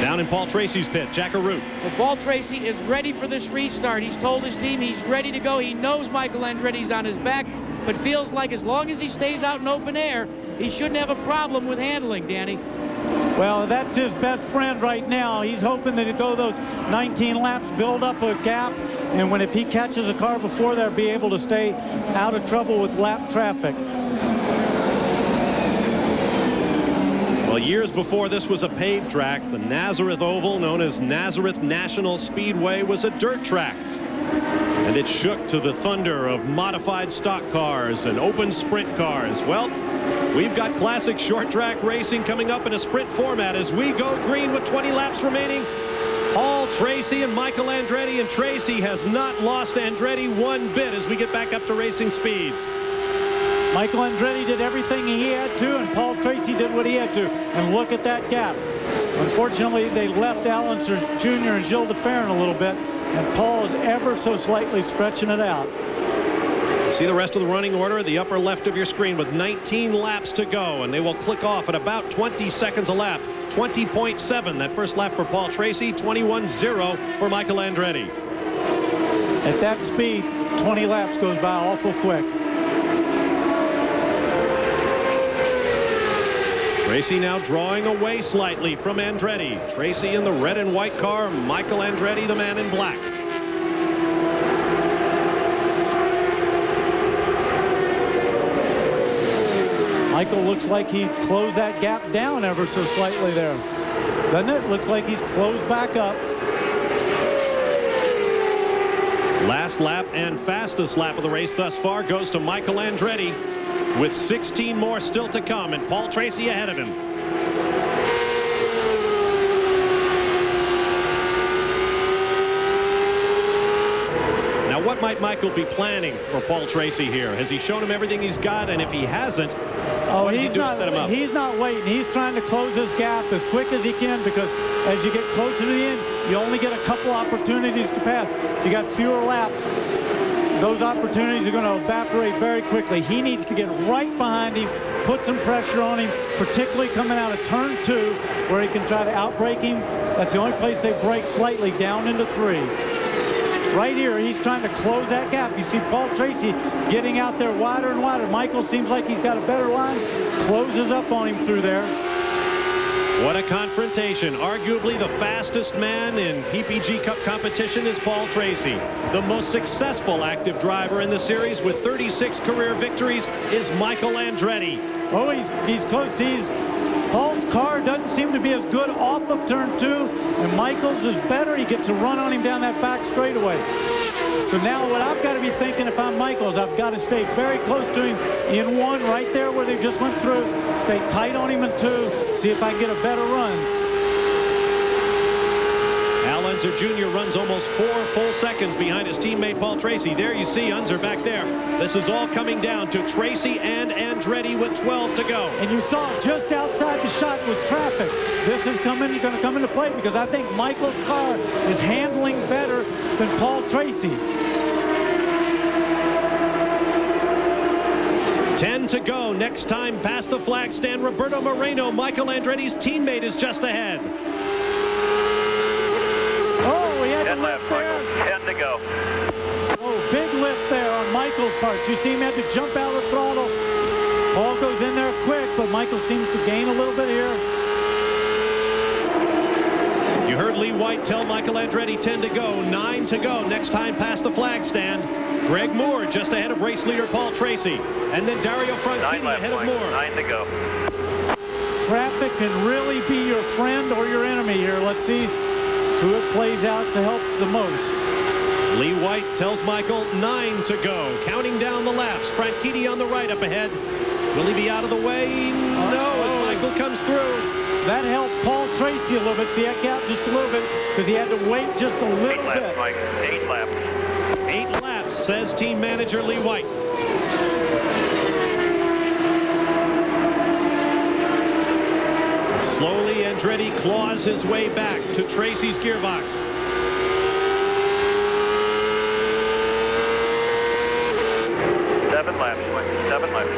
Down in Paul Tracy's pit, Jackaroo. Well, Paul Tracy is ready for this restart. He's told his team he's ready to go. He knows Michael Andretti's on his back, but feels like as long as he stays out in open air, he shouldn't have a problem with handling, Danny. Well, that's his best friend right now. He's hoping that he'll go those 19 laps, build up a gap, and if he catches a car before there, be able to stay out of trouble with lap traffic. Well, years before this was a paved track, the Nazareth Oval, known as Nazareth National Speedway, was a dirt track. And it shook to the thunder of modified stock cars and open sprint cars. Well, we've got classic short track racing coming up in a sprint format as we go green with 20 laps remaining. Paul Tracy and Michael Andretti, and Tracy has not lost Andretti one bit as we get back up to racing speeds. Michael Andretti did everything he had to, and Paul Tracy did what he had to. And look at that gap. Unfortunately, they left Allenser Jr. and Gilles de Ferran a little bit, and Paul is ever so slightly stretching it out. See the rest of the running order at the upper left of your screen with 19 laps to go, and they will click off at about 20 seconds a lap. 20.7 that first lap for Paul Tracy, 21.0 for Michael Andretti. At that speed, 20 laps goes by awful quick. Tracy now drawing away slightly from Andretti. Tracy in the red and white car, Michael Andretti, the man in black. Michael looks like he closed that gap down ever so slightly there. Doesn't it? Looks like he's closed back up. Last lap and fastest lap of the race thus far goes to Michael Andretti, with 16 more still to come, and Paul Tracy ahead of him. Now, what might Michael be planning for Paul Tracy here? Has he shown him everything he's got? And if he hasn't, What does he do to set him up? He's not waiting. He's trying to close this gap as quick as he can, because as you get closer to the end, you only get a couple opportunities to pass. If you got fewer laps, those opportunities are going to evaporate very quickly. He needs to get right behind him, put some pressure on him, particularly coming out of turn 2, where he can try to outbrake him. That's the only place they break slightly, down into 3. Right here, he's trying to close that gap. You see Paul Tracy getting out there wider and wider. Michael seems like he's got a better line, closes up on him through there. What a confrontation. Arguably the fastest man in PPG Cup competition is Paul Tracy. The most successful active driver in the series with 36 career victories is Michael Andretti. Oh, he's close. Paul's car doesn't seem to be as good off of turn 2, and Michael's is better. He gets to run on him down that back straightaway. So now what I've got to be thinking, if I'm Michaels, I've got to stay very close to him in 1, right there where they just went through. Stay tight on him in 2, see if I can get a better run. Al Unser Jr. runs almost 4 full seconds behind his teammate Paul Tracy. There you see Unser back there. This is all coming down to Tracy and Andretti with 12 to go. And you saw just outside the shot was traffic. This is going to come into play, because I think Michael's car is handling better than Paul Tracy's. 10 to go. Next time past the flag stand, Roberto Moreno, Michael Andretti's teammate, is just ahead. Oh, he had 10 to lift laps, there. 10 to go. Oh, big lift there on Michael's part. You see him had to jump out of the throttle. Paul goes in there quick, but Michael seems to gain a little bit here. You heard Lee White tell Michael Andretti 10 to go, 9 to go. Next time past the flag stand. Greg Moore just ahead of race leader Paul Tracy. And then Dario Franchitti ahead of Moore. 9 to go. Traffic can really be your friend or your enemy here. Let's see who it plays out to help the most. Lee White tells Michael 9 to go. Counting down the laps. Franchitti on the right up ahead. Will he be out of the way? No, as Michael comes through. That helped Paul Tracy a little bit. See that gap just a little bit, because he had to wait just a little 8 laps, bit. Mike. 8 laps. 8 laps, says team manager Lee White. Slowly, Andretti claws his way back to Tracy's gearbox. Seven laps, Mike. 7 laps.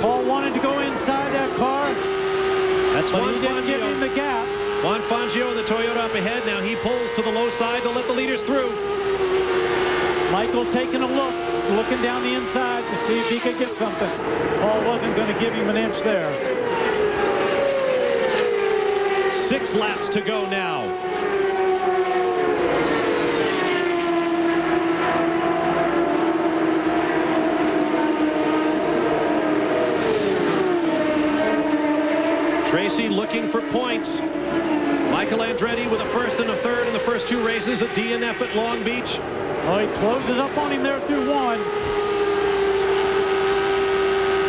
Paul wanted to go inside that car, That's but Juan he didn't give him the gap. Juan Fangio in the Toyota up ahead. Now he pulls to the low side to let the leaders through. Michael taking a look, looking down the inside to see if he could get something. Paul wasn't going to give him an inch there. 6 laps to go now. Tracy looking for points. Michael Andretti with a first and a third in the first 2 races at DNF at Long Beach. Oh, he closes up on him there through 1.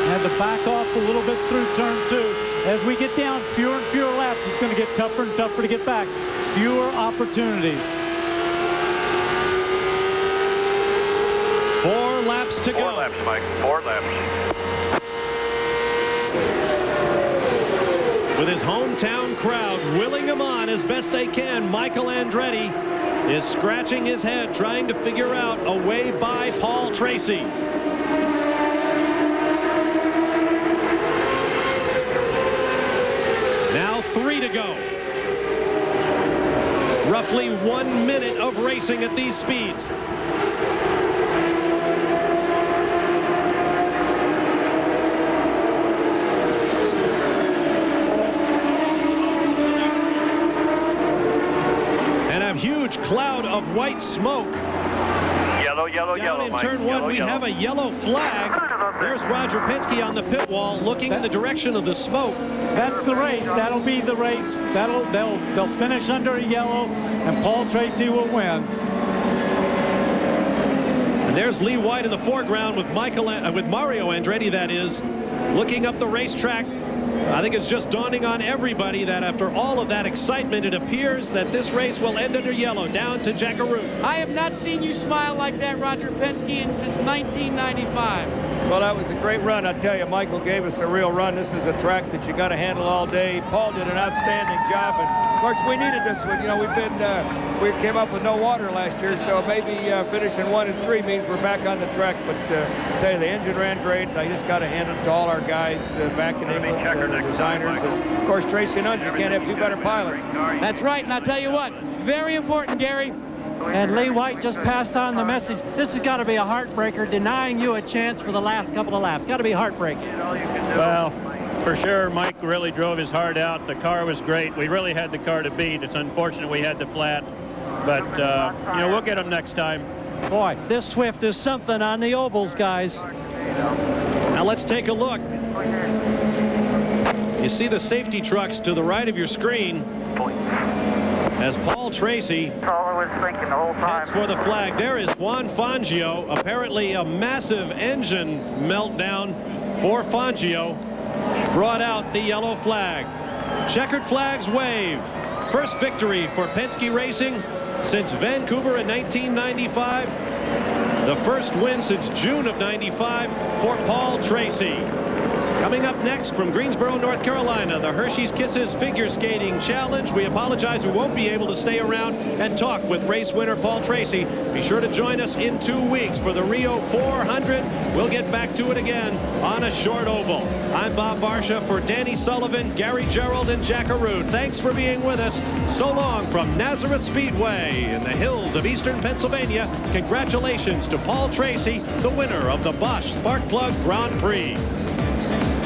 Had to back off a little bit through turn 2. As we get down fewer and fewer laps, it's going to get tougher and tougher to get back. Fewer opportunities. 4 laps to go. 4 laps, Mike. 4 laps. With his hometown crowd willing him on as best they can, Michael Andretti is scratching his head trying to figure out a way by Paul Tracy. Now 3 to go. Roughly 1 minute of racing at these speeds. Huge cloud of white smoke. Yellow, yellow, Down yellow, in Mike. turn 1, Yellow, we yellow. have a yellow flag. There's Roger Penske on the pit wall looking in the direction of the smoke. That's the race. That'll be the race. They'll finish under a yellow, and Paul Tracy will win. And there's Lee White in the foreground with Mario Andretti, that is, looking up the racetrack I think it's just dawning on everybody that after all of that excitement, it appears that this race will end under yellow, down to Jackaroo. I have not seen you smile like that, Roger Penske, since 1995. Well, that was a great run. I tell you, Michael gave us a real run. This is a track that you got to handle all day. Paul did an outstanding job, and of course we needed this one. You know, we came up with no water last year, so maybe finishing 1 and 3 means we're back on the track. But I tell you, the engine ran great. I just got to hand it to all our guys back in England, the designers, and of course Tracy and Unge. You can't have 2 better pilots. That's right, and I'll tell you what, very important, Gary. And Lee White just passed on the message. This has got to be a heartbreaker, denying you a chance for the last couple of laps. Got to be heartbreaking. Well, for sure, Mike really drove his heart out. The car was great. We really had the car to beat. It's unfortunate we had the flat, but you know, we'll get them next time. Boy, this Swift is something on the ovals, guys. Now let's take a look. You see the safety trucks to the right of your screen as Paul Tracy heads for the flag. There is Juan Fangio. Apparently a massive engine meltdown for Fangio brought out the yellow flag. Checkered flags wave. First victory for Penske Racing since Vancouver in 1995. The first win since June of 95 for Paul Tracy. Coming up next from Greensboro, North Carolina, the Hershey's Kisses Figure Skating Challenge. We apologize, we won't be able to stay around and talk with race winner Paul Tracy. Be sure to join us in 2 weeks for the Rio 400. We'll get back to it again on a short oval. I'm Bob Varsha for Danny Sullivan, Gary Gerald, and Jackaroo. Thanks for being with us. So long from Nazareth Speedway in the hills of eastern Pennsylvania. Congratulations to Paul Tracy, the winner of the Bosch Spark Plug Grand Prix.